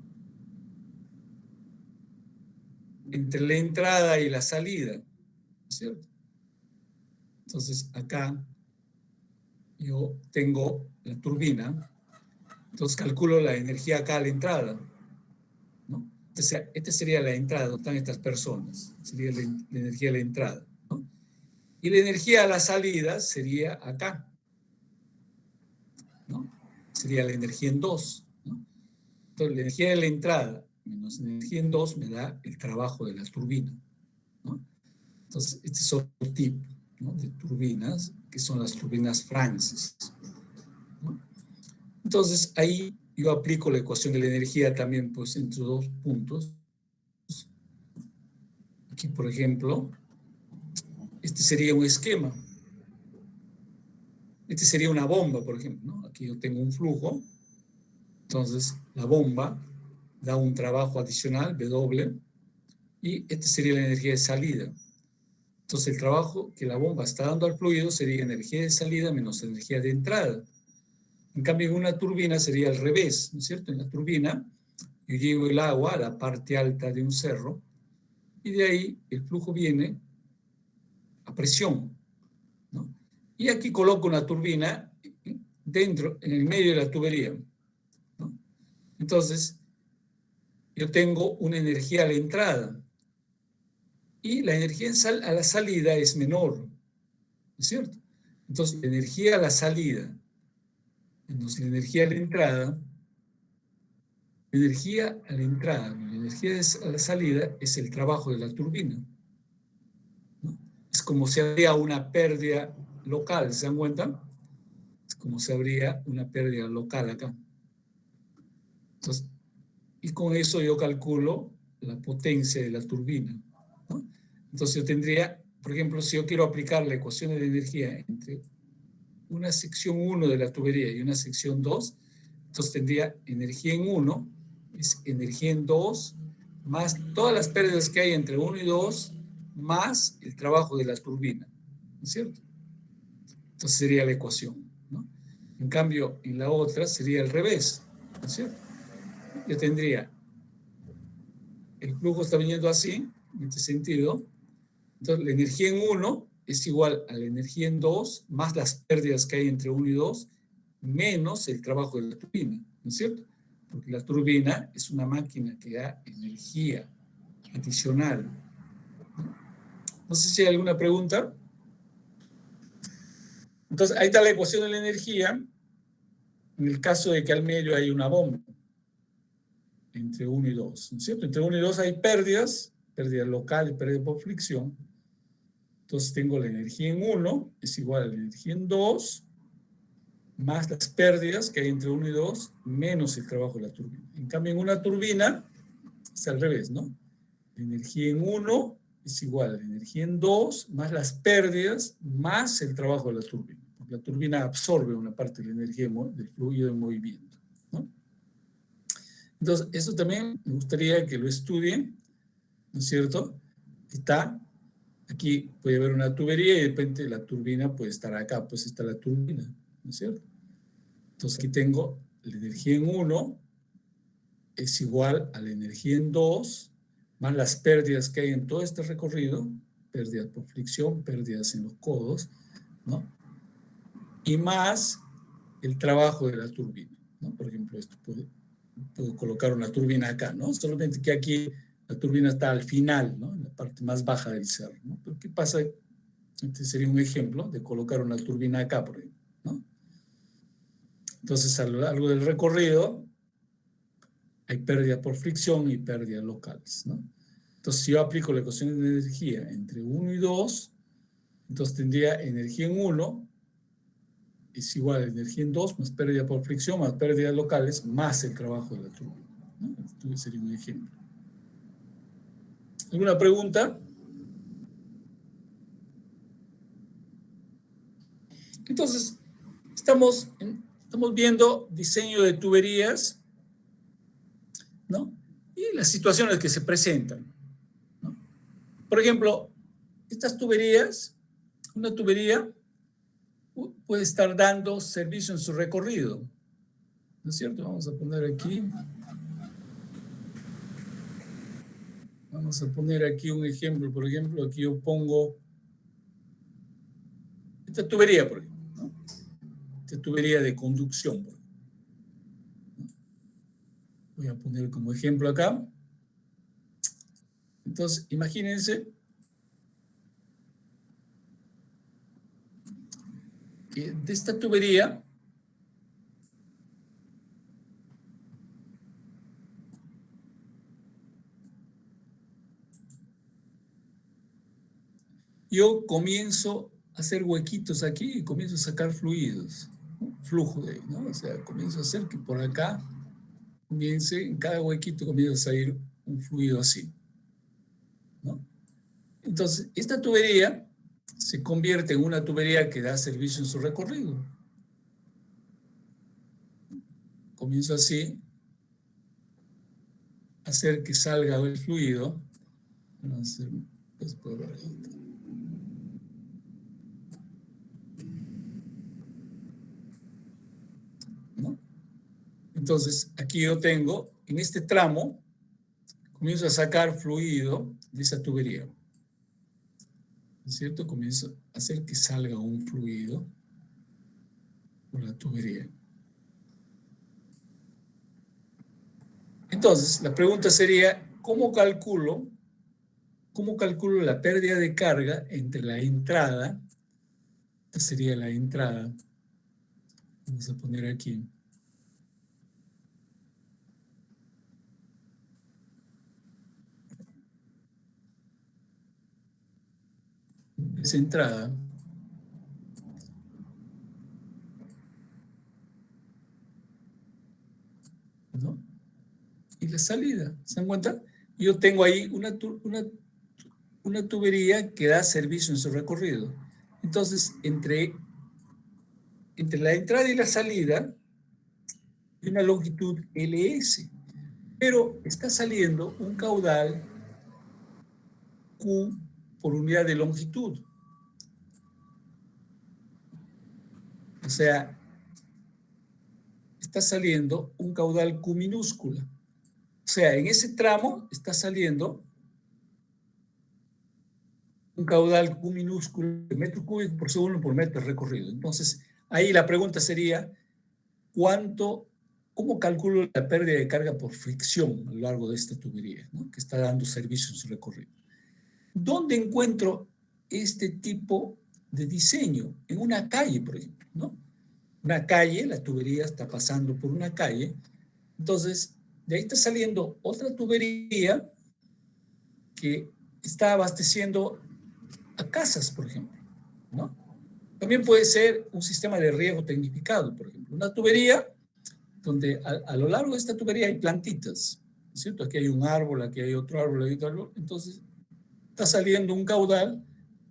Entre la entrada y la salida, ¿no es cierto? Entonces acá yo tengo la turbina, entonces calculo la energía acá a la entrada, ¿no? Esta sería la entrada, donde están estas personas, sería la energía a la entrada, ¿no? Y la energía a la salida sería acá, ¿no? Sería la energía en 2, ¿no? Entonces la energía de la entrada menos la energía en 2 me da el trabajo de la turbina, ¿no? Entonces este es otro tipo, ¿no?, de turbinas, que son las turbinas Francis, ¿no? Entonces ahí yo aplico la ecuación de la energía también, pues, entre dos puntos. Aquí, por ejemplo, este sería un esquema. Este sería una bomba, por ejemplo, ¿no? Aquí yo tengo un flujo. Entonces, la bomba da un trabajo adicional, W, y esta sería la energía de salida. Entonces, el trabajo que la bomba está dando al fluido sería energía de salida menos energía de entrada. En cambio, en una turbina sería al revés, ¿no es cierto? En la turbina yo llevo el agua a la parte alta de un cerro y de ahí el flujo viene a presión, ¿no? Y aquí coloco una turbina dentro, en el medio de la tubería, ¿no? Entonces, yo tengo una energía a la entrada y la energía a la salida es menor, ¿no es cierto? Entonces, la energía a la salida menos la energía a la entrada, la energía a la entrada, la energía a la salida es el trabajo de la turbina, ¿no? Es como si había una pérdida local, ¿se dan cuenta? Es como se habría una pérdida local acá. Entonces, y con eso yo calculo la potencia de la turbina, ¿no? Entonces yo tendría, por ejemplo, si yo quiero aplicar la ecuación de energía entre una sección 1 de la tubería y una sección 2, entonces tendría energía en 1, es energía en 2, más todas las pérdidas que hay entre 1 y 2, más el trabajo de la turbina, ¿no es cierto? Entonces sería la ecuación, ¿no? En cambio, en la otra sería al revés, ¿no es cierto? Yo tendría, el flujo está viniendo así, en este sentido, entonces la energía en 1 es igual a la energía en 2, más las pérdidas que hay entre 1 y 2, menos el trabajo de la turbina, ¿no es cierto? Porque la turbina es una máquina que da energía adicional. No sé si hay alguna pregunta. Entonces, ahí está la ecuación de la energía en el caso de que al medio hay una bomba entre 1 y 2, ¿no es cierto? Entre 1 y 2 hay pérdidas local y pérdida por fricción. Entonces tengo la energía en 1 es igual a la energía en 2 más las pérdidas que hay entre 1 y 2 menos el trabajo de la turbina. En cambio, en una turbina es al revés, ¿no? La energía en 1 es igual a la energía en 2 más las pérdidas más el trabajo de la turbina. Porque la turbina absorbe una parte de la energía del fluido en movimiento, ¿no? Entonces, eso también me gustaría que lo estudien, ¿no es cierto? Está, aquí puede haber una tubería y de repente la turbina puede estar acá, pues está la turbina, ¿no es cierto? Entonces aquí tengo la energía en 1 es igual a la energía en 2 más las pérdidas que hay en todo este recorrido, pérdidas por fricción, pérdidas en los codos, ¿no? Y más el trabajo de la turbina, ¿no? Por ejemplo, esto puedo colocar una turbina acá, ¿no? Solamente que aquí la turbina está al final, ¿no? En la parte más baja del cerro, ¿no? Pero ¿qué pasa? Este sería un ejemplo de colocar una turbina acá, por ejemplo, ¿no? Entonces, a lo largo del recorrido hay pérdida por fricción y pérdidas locales, ¿no? Entonces, si yo aplico la ecuación de energía entre 1 y 2, entonces tendría energía en 1 es igual a energía en 2 más pérdida por fricción más pérdidas locales más el trabajo de la turbina, ¿no? Esto sería un ejemplo. ¿Alguna pregunta? Entonces, estamos viendo diseño de tuberías, ¿no? Y las situaciones que se presentan, ¿no? Por ejemplo, estas tuberías, una tubería puede estar dando servicio en su recorrido, ¿no es cierto? Vamos a poner aquí un ejemplo. Por ejemplo, aquí yo pongo esta tubería, por ejemplo, ¿no? Esta tubería de conducción, por ejemplo, ¿no? Voy a poner como ejemplo acá. Entonces, imagínense que de esta tubería yo comienzo a hacer huequitos aquí y comienzo a sacar fluidos, ¿no? Flujo de ahí, ¿no? O sea, comienzo a hacer que por acá comience, en cada huequito comienza a salir un fluido así, ¿no? Entonces, esta tubería se convierte en una tubería que da servicio en su recorrido. Comienzo así, a hacer que salga el fluido. ¿No? Entonces, aquí yo tengo, en este tramo, comienzo a sacar fluido de esa tubería, ¿no es cierto? Comienzo a hacer que salga un fluido por la tubería. Entonces, la pregunta sería, ¿cómo calculo la pérdida de carga entre la entrada? Esta sería la entrada. Vamos a poner aquí. Esa entrada salida. ¿Se dan cuenta? Yo tengo ahí una tubería que da servicio en su recorrido. Entonces, entre la entrada y la salida hay una longitud LS, pero está saliendo un caudal Q por unidad de longitud. O sea, está saliendo un caudal Q minúscula. O sea, en ese tramo está saliendo un caudal Q minúsculo de metro cúbico por segundo por metro recorrido. Entonces, ahí la pregunta sería, ¿cómo calculo la pérdida de carga por fricción a lo largo de esta tubería, ¿no?, que está dando servicio en su recorrido? ¿Dónde encuentro este tipo de diseño? En una calle, por ejemplo, ¿no? Una calle, la tubería está pasando por una calle, entonces de ahí está saliendo otra tubería que está abasteciendo a casas, por ejemplo, ¿no? También puede ser un sistema de riego tecnificado, por ejemplo. Una tubería donde a lo largo de esta tubería hay plantitas, ¿no es cierto? Aquí hay un árbol, aquí hay otro árbol, aquí hay otro árbol. Entonces, está saliendo un caudal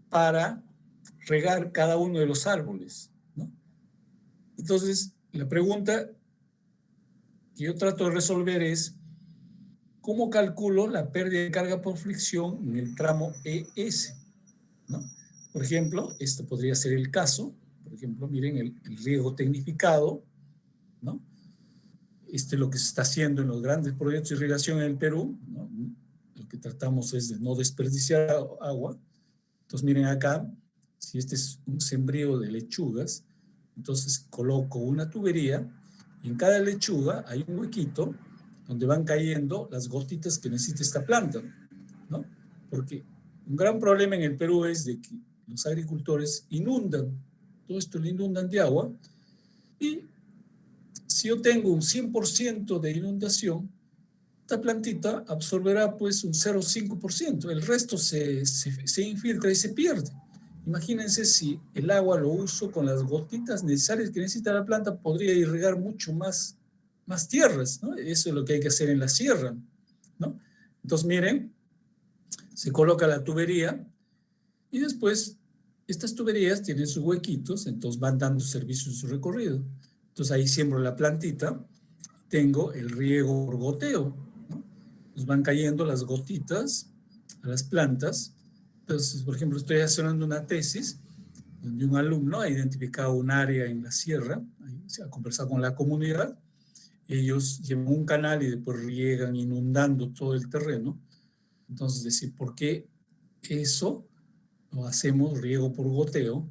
para regar cada uno de los árboles, ¿no? Entonces, la pregunta que yo trato de resolver es, ¿cómo calculo la pérdida de carga por fricción en el tramo ES? ¿No? Por ejemplo, esto podría ser el caso. Por ejemplo, miren el riego tecnificado, ¿no? Esto es lo que se está haciendo en los grandes proyectos de irrigación en el Perú, ¿no? Lo que tratamos es de no desperdiciar agua. Entonces, miren acá, si este es un sembrío de lechugas, entonces coloco una tubería y en cada lechuga hay un huequito donde van cayendo las gotitas que necesita esta planta, ¿no? Porque un gran problema en el Perú es de que los agricultores inundan, todo esto lo inundan de agua, y si yo tengo un 100% de inundación, esta plantita absorberá pues un 0,5%, el resto se infiltra y se pierde. Imagínense si el agua lo uso con las gotitas necesarias que necesita la planta, podría irrigar mucho más tierras, ¿no? Eso es lo que hay que hacer en la sierra, ¿no? Entonces, miren, se coloca la tubería y después estas tuberías tienen sus huequitos, entonces van dando servicio en su recorrido. Entonces ahí siembro la plantita, tengo el riego por goteo, ¿no? Nos van cayendo las gotitas a las plantas. Entonces, por ejemplo, estoy haciendo una tesis donde un alumno ha identificado un área en la sierra, se ha conversado con la comunidad, ellos llevan un canal y después riegan inundando todo el terreno. Entonces, decir, ¿por qué eso lo hacemos riego por goteo?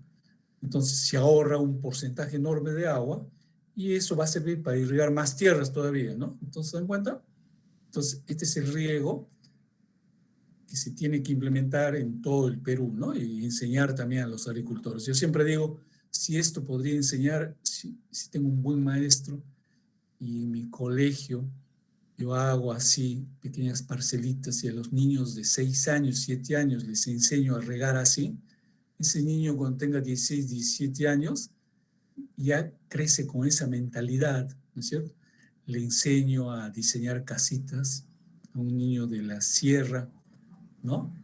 Entonces se ahorra un porcentaje enorme de agua y eso va a servir para irrigar más tierras todavía, ¿no? Entonces, ¿se dan cuenta? Entonces, este es el riego que se tiene que implementar en todo el Perú, ¿no? Y enseñar también a los agricultores. Yo siempre digo, si esto podría enseñar, si tengo un buen maestro y en mi colegio yo hago así pequeñas parcelitas y a los niños de 6 años, 7 años les enseño a regar así, ese niño cuando tenga 16, 17 años ya crece con esa mentalidad, ¿no es cierto? Le enseño a diseñar casitas a un niño de la sierra, ¿no?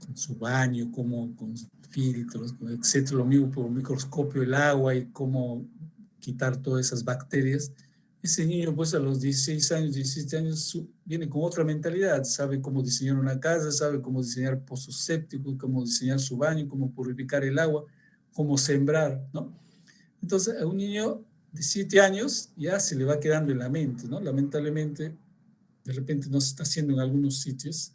Con su baño, con filtros, etcétera, lo mismo por microscopio el agua y cómo quitar todas esas bacterias. Ese niño, pues a los 16 años, 17 años, viene con otra mentalidad, sabe cómo diseñar una casa, sabe cómo diseñar pozos sépticos, cómo diseñar su baño, cómo purificar el agua, cómo sembrar, ¿no? Entonces, a un niño de 7 años ya se le va quedando en la mente, ¿no? Lamentablemente, de repente no se está haciendo en algunos sitios.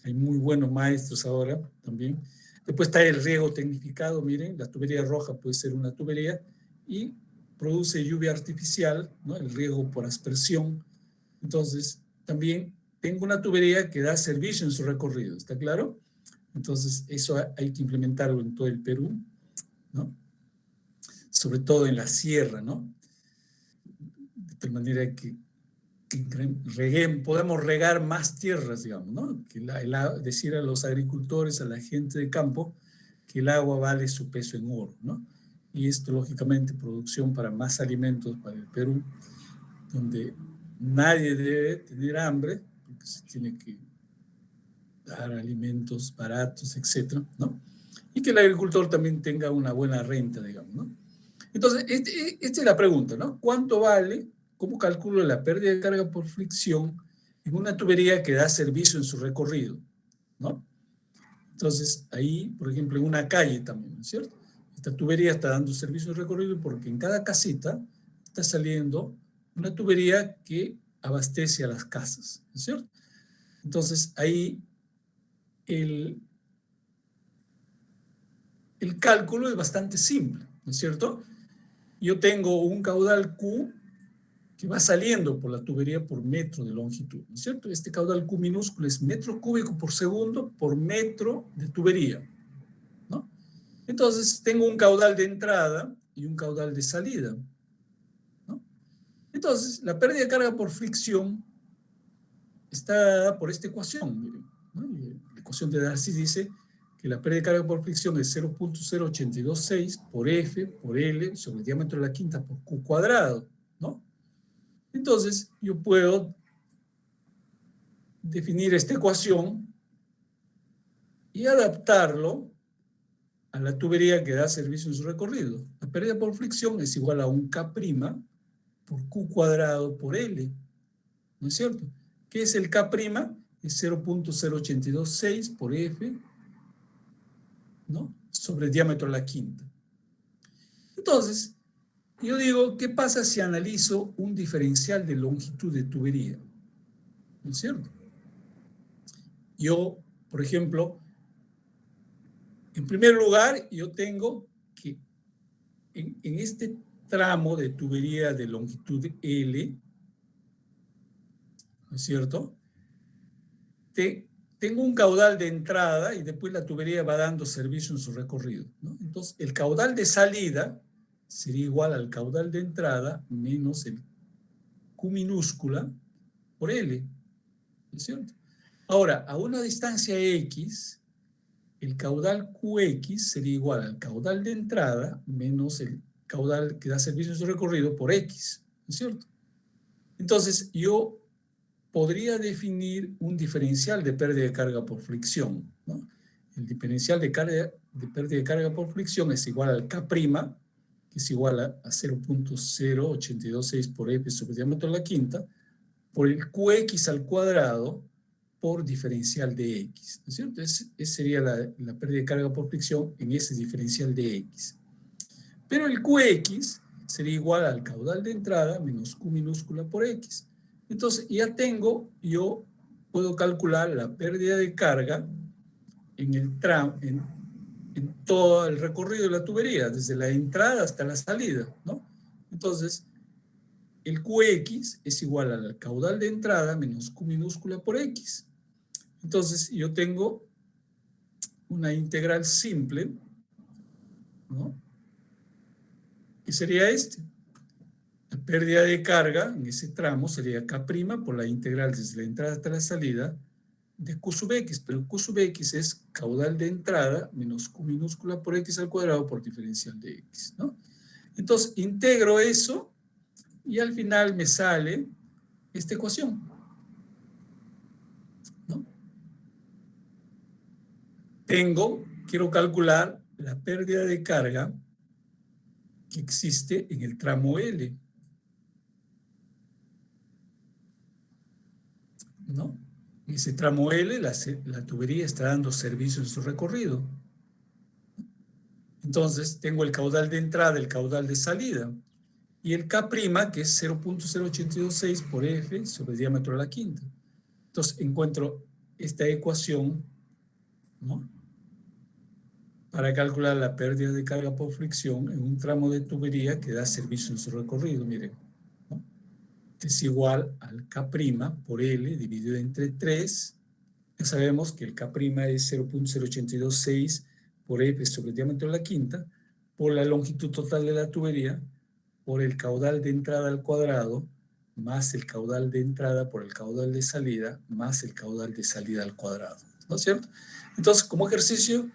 Hay muy buenos maestros ahora también. Después está el riego tecnificado, miren, la tubería roja puede ser una tubería y produce lluvia artificial, ¿no? El riego por aspersión. Entonces, también tengo una tubería que da servicio en su recorrido, ¿está claro? Entonces, eso hay que implementarlo en todo el Perú, ¿no? Sobre todo en la sierra, ¿no? De tal manera que podemos regar más tierras, digamos, ¿no? Que decir a los agricultores, a la gente de campo, que el agua vale su peso en oro, ¿no? Y esto, lógicamente, producción para más alimentos para el Perú, donde nadie debe tener hambre, porque se tiene que dar alimentos baratos, etcétera, ¿no? Y que el agricultor también tenga una buena renta, digamos, ¿no? Entonces, esta es la pregunta, ¿no? ¿Cuánto vale, cómo calculo la pérdida de carga por fricción en una tubería que da servicio en su recorrido, ¿no? Entonces, ahí, por ejemplo, en una calle también, ¿no es cierto? Esta tubería está dando servicio de recorrido porque en cada casita está saliendo una tubería que abastece a las casas, ¿no es cierto? Entonces, ahí el cálculo es bastante simple, ¿no es cierto? Yo tengo un caudal Q que va saliendo por la tubería por metro de longitud, ¿no es cierto? Este caudal Q minúsculo es metro cúbico por segundo por metro de tubería, ¿no? Entonces, tengo un caudal de entrada y un caudal de salida, ¿no? Entonces, la pérdida de carga por fricción está dada por esta ecuación, miren, ¿no? La ecuación de Darcy dice que la pérdida de carga por fricción es 0.0826 por F por L sobre el diámetro de la quinta por Q cuadrado, ¿no? Entonces, yo puedo definir esta ecuación y adaptarlo a la tubería que da servicio en su recorrido. La pérdida por fricción es igual a un K' por Q cuadrado por L, ¿no es cierto? ¿Qué es el K'? Es 0.0826 por F, ¿no? Sobre el diámetro de la quinta. Entonces, yo digo, ¿qué pasa si analizo un diferencial de longitud de tubería? ¿No es cierto? Yo, por ejemplo, en primer lugar, yo tengo que en este tramo de tubería de longitud L, ¿no es cierto? Tengo un caudal de entrada y después la tubería va dando servicio en su recorrido, ¿no? Entonces, el caudal de salida sería igual al caudal de entrada menos el Q minúscula por L, ¿no es cierto? Ahora, a una distancia X, el caudal QX sería igual al caudal de entrada menos el caudal que da servicio en su recorrido por X, ¿no es cierto? Entonces, yo podría definir un diferencial de pérdida de carga por fricción, ¿no? El diferencial de pérdida de carga por fricción es igual al K', que es igual a 0.0826 por F sobre el diámetro de la quinta, por el QX al cuadrado por diferencial de X, ¿no es cierto? Esa sería la pérdida de carga por fricción en ese diferencial de X. Pero el QX sería igual al caudal de entrada menos Q minúscula por X. Entonces, yo puedo calcular la pérdida de carga en el tramo, en todo el recorrido de la tubería, desde la entrada hasta la salida, ¿no? Entonces, el QX es igual al caudal de entrada menos Q minúscula por X. Entonces, yo tengo una integral simple, ¿no? Que sería La pérdida de carga en ese tramo sería K' por la integral desde la entrada hasta la salida de Q sub X, pero Q sub X es caudal de entrada menos Q minúscula por X al cuadrado por diferencial de X, ¿no? Entonces, integro eso y al final me sale esta ecuación, ¿no? Quiero calcular la pérdida de carga que existe en el tramo L, ¿no? En ese tramo L, la tubería está dando servicio en su recorrido. Entonces, tengo el caudal de entrada, el caudal de salida, y el K', que es 0.0826 por F sobre el diámetro de la quinta. Entonces, encuentro esta ecuación, ¿no? Para calcular la pérdida de carga por fricción en un tramo de tubería que da servicio en su recorrido, miren, ¿no? Es igual al K' por L dividido entre 3. Ya sabemos que el K' es 0.0826 por F sobre el diámetro de la quinta, por la longitud total de la tubería, por el caudal de entrada al cuadrado, más el caudal de entrada por el caudal de salida, más el caudal de salida al cuadrado, ¿no es cierto? Entonces, como ejercicio,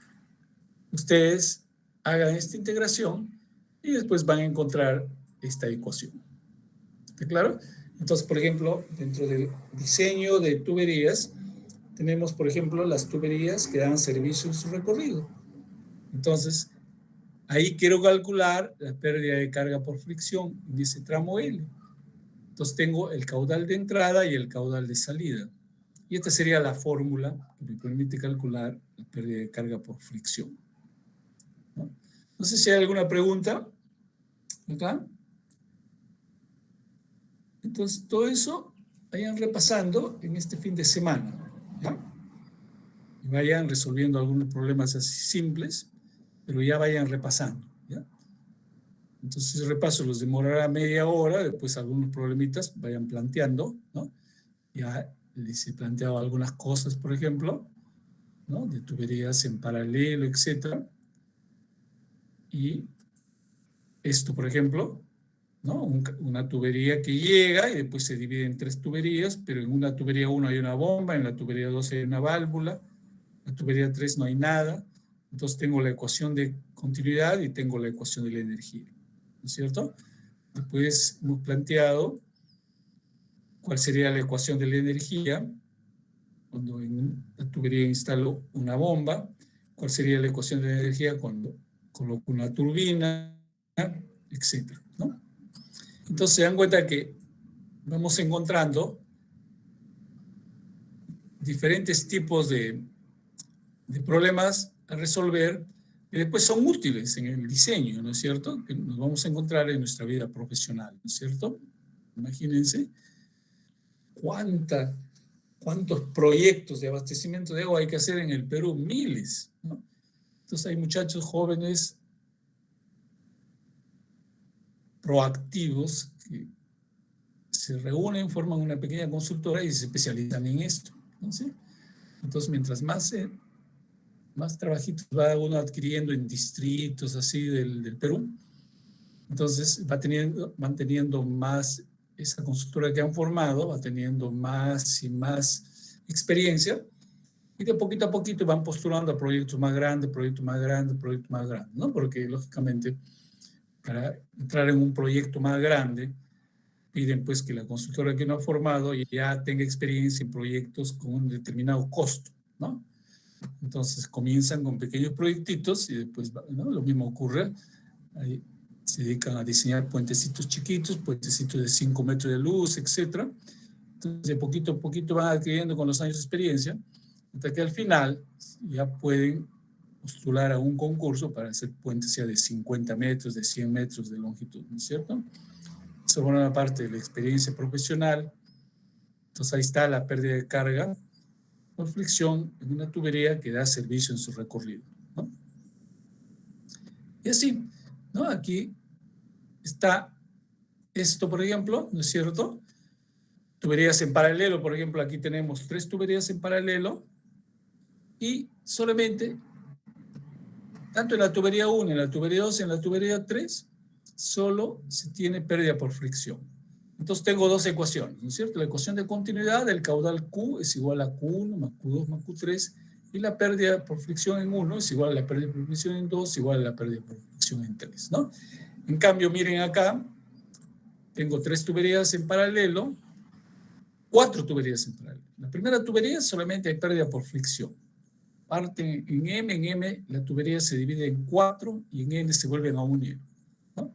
ustedes hagan esta integración y después van a encontrar esta ecuación. ¿Está claro? Entonces, por ejemplo, dentro del diseño de tuberías, tenemos, por ejemplo, las tuberías que dan servicio en su recorrido. Entonces, ahí quiero calcular la pérdida de carga por fricción en ese tramo L. Entonces, tengo el caudal de entrada y el caudal de salida. Y esta sería la fórmula que me permite calcular la pérdida de carga por fricción. No sé si hay alguna pregunta acá. Entonces, todo eso vayan repasando en este fin de semana, ¿ya? Y vayan resolviendo algunos problemas así simples, pero ya vayan repasando, ¿ya? Entonces, el repaso los demorará media hora, después algunos problemitas vayan planteando, ¿no? Ya les he planteado algunas cosas, por ejemplo, ¿no? De tuberías en paralelo, etcétera. Y esto, por ejemplo, ¿no? Una tubería que llega y después se divide en 3 tuberías, pero en una tubería 1 hay una bomba, en la tubería 2 hay una válvula, en la tubería 3 no hay nada. Entonces tengo la ecuación de continuidad y tengo la ecuación de la energía, ¿no es cierto? Después hemos planteado cuál sería la ecuación de la energía cuando en la tubería instalo una bomba, cuál sería la ecuación de la energía cuando coloco una turbina, etcétera, ¿no? Entonces se dan cuenta que vamos encontrando diferentes tipos de problemas a resolver que después son útiles en el diseño, ¿no es cierto? Que nos vamos a encontrar en nuestra vida profesional, ¿no es cierto? Imagínense cuántos proyectos de abastecimiento de agua hay que hacer en el Perú, miles, ¿no? Entonces hay muchachos jóvenes proactivos que se reúnen, forman una pequeña consultora y se especializan en esto, ¿no? ¿Sí? Entonces, mientras más trabajitos va uno adquiriendo en distritos así del Perú, entonces van teniendo más, esa consultora que han formado va teniendo más y más experiencia, y de poquito a poquito van postulando a proyectos más grandes, ¿no? Porque, lógicamente, para entrar en un proyecto más grande, piden pues que la consultora que uno ha formado ya tenga experiencia en proyectos con un determinado costo, ¿no? Entonces comienzan con pequeños proyectitos y después, ¿no? Lo mismo ocurre, ahí se dedican a diseñar puentecitos chiquitos, puentecitos de 5 metros de luz, etc. Entonces de poquito a poquito van adquiriendo con los años de experiencia, hasta que al final ya pueden postular a un concurso para hacer puentes ya de 50 metros, de 100 metros de longitud, ¿no es cierto? Eso forma una parte de la experiencia profesional. Entonces ahí está la pérdida de carga por fricción en una tubería que da servicio en su recorrido, ¿no? Y así, ¿no? Aquí está esto, por ejemplo, ¿no es cierto? Tuberías en paralelo, por ejemplo, aquí tenemos 3 tuberías en paralelo y solamente, tanto en la tubería 1, en la tubería 2 y en la tubería 3, solo se tiene pérdida por fricción. Entonces tengo 2 ecuaciones, ¿no es cierto? La ecuación de continuidad del caudal Q es igual a Q1 más Q2 más Q3, y la pérdida por fricción en 1 es igual a la pérdida por fricción en 2, igual a la pérdida por fricción en 3, ¿no? En cambio, miren acá, tengo 3 tuberías en paralelo, 4 tuberías en paralelo. La primera tubería solamente hay pérdida por fricción. Parte en M la tubería se divide en 4 y en N se vuelven a unir, ¿no?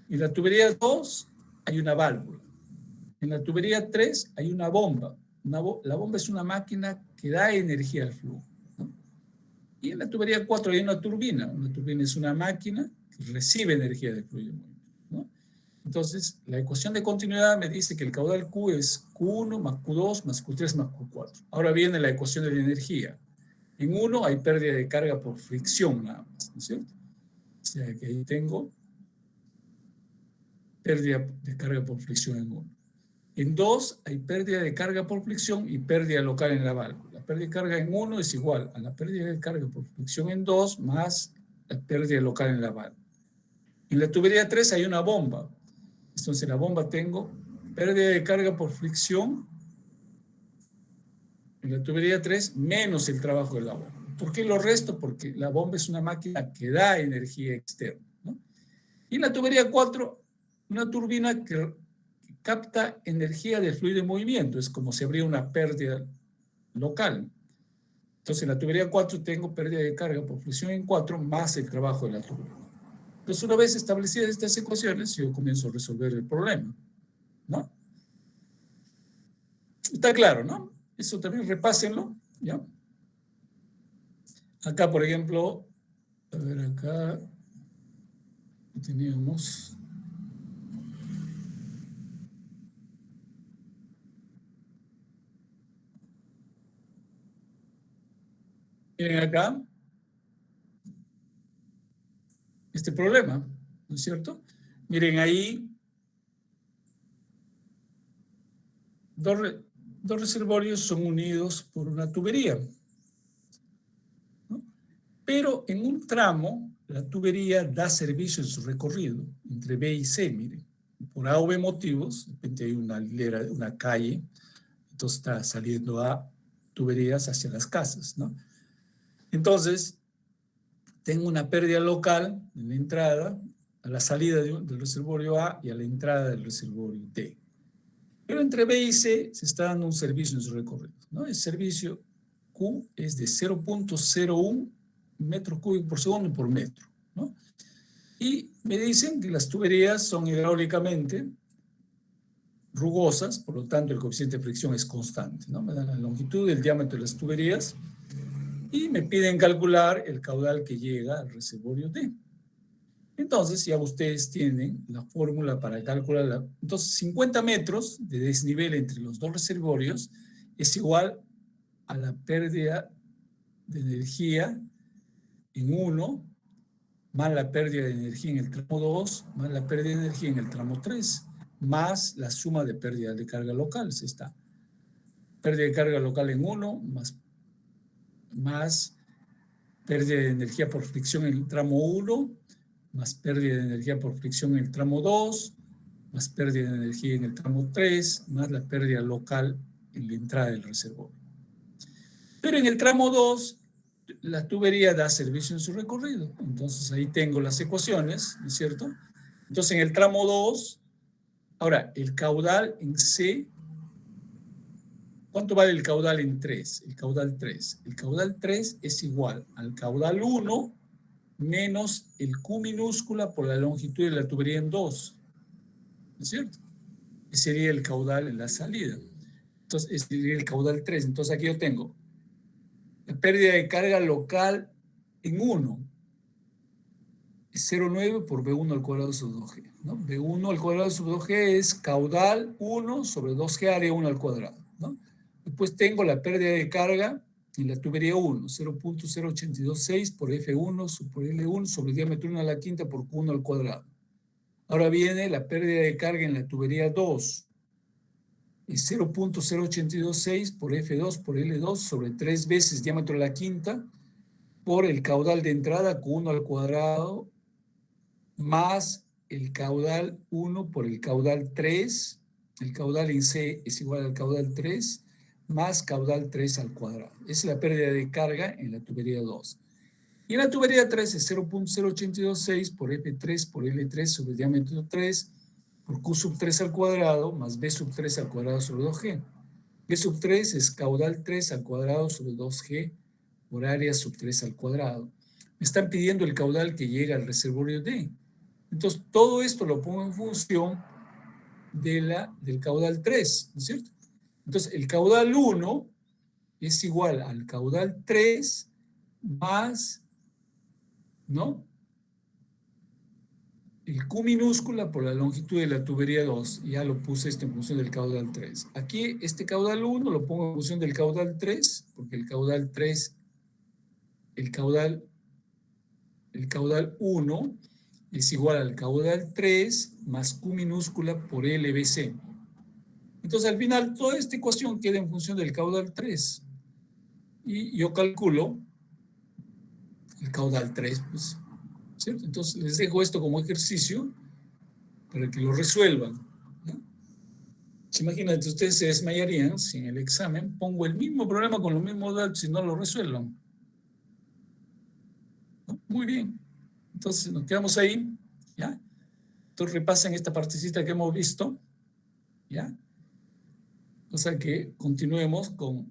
En la tubería 2 hay una válvula. En la tubería 3 hay una bomba. La bomba es una máquina que da energía al flujo, ¿no? Y en la tubería 4 hay una turbina. Una turbina es una máquina que recibe energía del flujo, ¿no? Entonces, la ecuación de continuidad me dice que el caudal Q es Q1 más Q2 más Q3 más Q4. Ahora viene la ecuación de la energía. En 1 hay pérdida de carga por fricción nada más, ¿no es cierto? O sea que ahí tengo pérdida de carga por fricción en 1. En 2 hay pérdida de carga por fricción y pérdida local en la válvula. La pérdida de carga en 1 es igual a la pérdida de carga por fricción en 2 más la pérdida local en la válvula. En la tubería 3 hay una bomba. Entonces en la bomba tengo pérdida de carga por fricción en la tubería 3 menos el trabajo de la bomba. ¿Por qué lo resto? Porque la bomba es una máquina que da energía externa, ¿no? Y en la tubería 4, una turbina que capta energía del fluido en movimiento, es como si habría una pérdida local. Entonces, en la tubería 4 tengo pérdida de carga por fricción en 4 más el trabajo de la tubería. Entonces, una vez establecidas estas ecuaciones, yo comienzo a resolver el problema, ¿no? Está claro, ¿no? Eso también repásenlo, ¿ya? Acá, por ejemplo, a ver, acá teníamos... Miren acá este problema, ¿no es cierto? Miren ahí dos reservorios son unidos por una tubería, ¿no? Pero en un tramo la tubería da servicio en su recorrido entre B y C, miren. Por A o B motivos, de repente hay una hilera, una calle, entonces está saliendo a tuberías hacia las casas, ¿no? Entonces, tengo una pérdida local en la entrada, a la salida del reservorio A y a la entrada del reservorio D. Pero entre B y C se está dando un servicio en su recorrido, ¿no? El servicio Q es de 0.01 metros cúbicos por segundo por metro, ¿no? Y me dicen que las tuberías son hidráulicamente rugosas, por lo tanto el coeficiente de fricción es constante, ¿no? Me dan la longitud y el diámetro de las tuberías y me piden calcular el caudal que llega al reservorio D. Entonces, ya ustedes tienen la fórmula para calcular. Entonces, 50 metros de desnivel entre los dos reservorios es igual a la pérdida de energía en 1, más la pérdida de energía en el tramo 2, más la pérdida de energía en el tramo 3, más la suma de pérdida de carga local. Está pérdida de carga local en 1, más pérdida de energía por fricción en el tramo 1, más pérdida de energía por fricción en el tramo 2, más pérdida de energía en el tramo 3, más la pérdida local en la entrada del reservorio. Pero en el tramo 2, la tubería da servicio en su recorrido. Entonces ahí tengo las ecuaciones, ¿no es cierto? Entonces en el tramo 2, ahora el caudal en C, ¿cuánto vale el caudal en 3? El caudal 3. El caudal 3 es igual al caudal 1 menos el Q minúscula por la longitud de la tubería en 2. ¿No es cierto? Ese sería el caudal en la salida. Entonces, ese sería el caudal 3. Entonces, aquí yo tengo la pérdida de carga local en 1. Es 0,9 por B1 al cuadrado sobre 2G, ¿no? B1 al cuadrado sobre 2G es caudal 1 sobre 2G área 1 al cuadrado, ¿no? Después tengo la pérdida de carga en la tubería 1, 0.0826 por F1 por L1 sobre diámetro 1 a la quinta por Q1 al cuadrado. Ahora viene la pérdida de carga en la tubería 2. Es 0.0826 por F2 por L2 sobre 3 veces diámetro a la quinta por el caudal de entrada Q1 al cuadrado más el caudal 1 por el caudal 3. El caudal en C es igual al caudal 3 más caudal 3 al cuadrado. Esa es la pérdida de carga en la tubería 2. Y en la tubería 3 es 0.0826 por F3 por L3 sobre diámetro 3 por Q sub 3 al cuadrado más B sub 3 al cuadrado sobre 2G. B sub 3 es caudal 3 al cuadrado sobre 2G por área sub 3 al cuadrado. Me están pidiendo el caudal que llega al reservorio D. Entonces, todo esto lo pongo en función del caudal 3, ¿no es cierto? Entonces, el caudal 1 es igual al caudal 3 más, ¿no? El Q minúscula por la longitud de la tubería 2. Ya lo puse esto en función del caudal 3. Aquí, este caudal 1 lo pongo en función del caudal 3, porque el caudal 3, el caudal 1 es igual al caudal 3 más Q minúscula por LBC. Entonces, al final, toda esta ecuación queda en función del caudal 3. Y yo calculo el caudal 3, pues, ¿cierto? Entonces, les dejo esto como ejercicio para que lo resuelvan, ¿no? Imagínate, ustedes se desmayarían si en el examen pongo el mismo problema con los mismos datos y no lo resuelvan, ¿no? Muy bien. Entonces, nos quedamos ahí, ¿ya? Entonces, repasen esta partecita que hemos visto. ¿Ya? O sea que continuemos con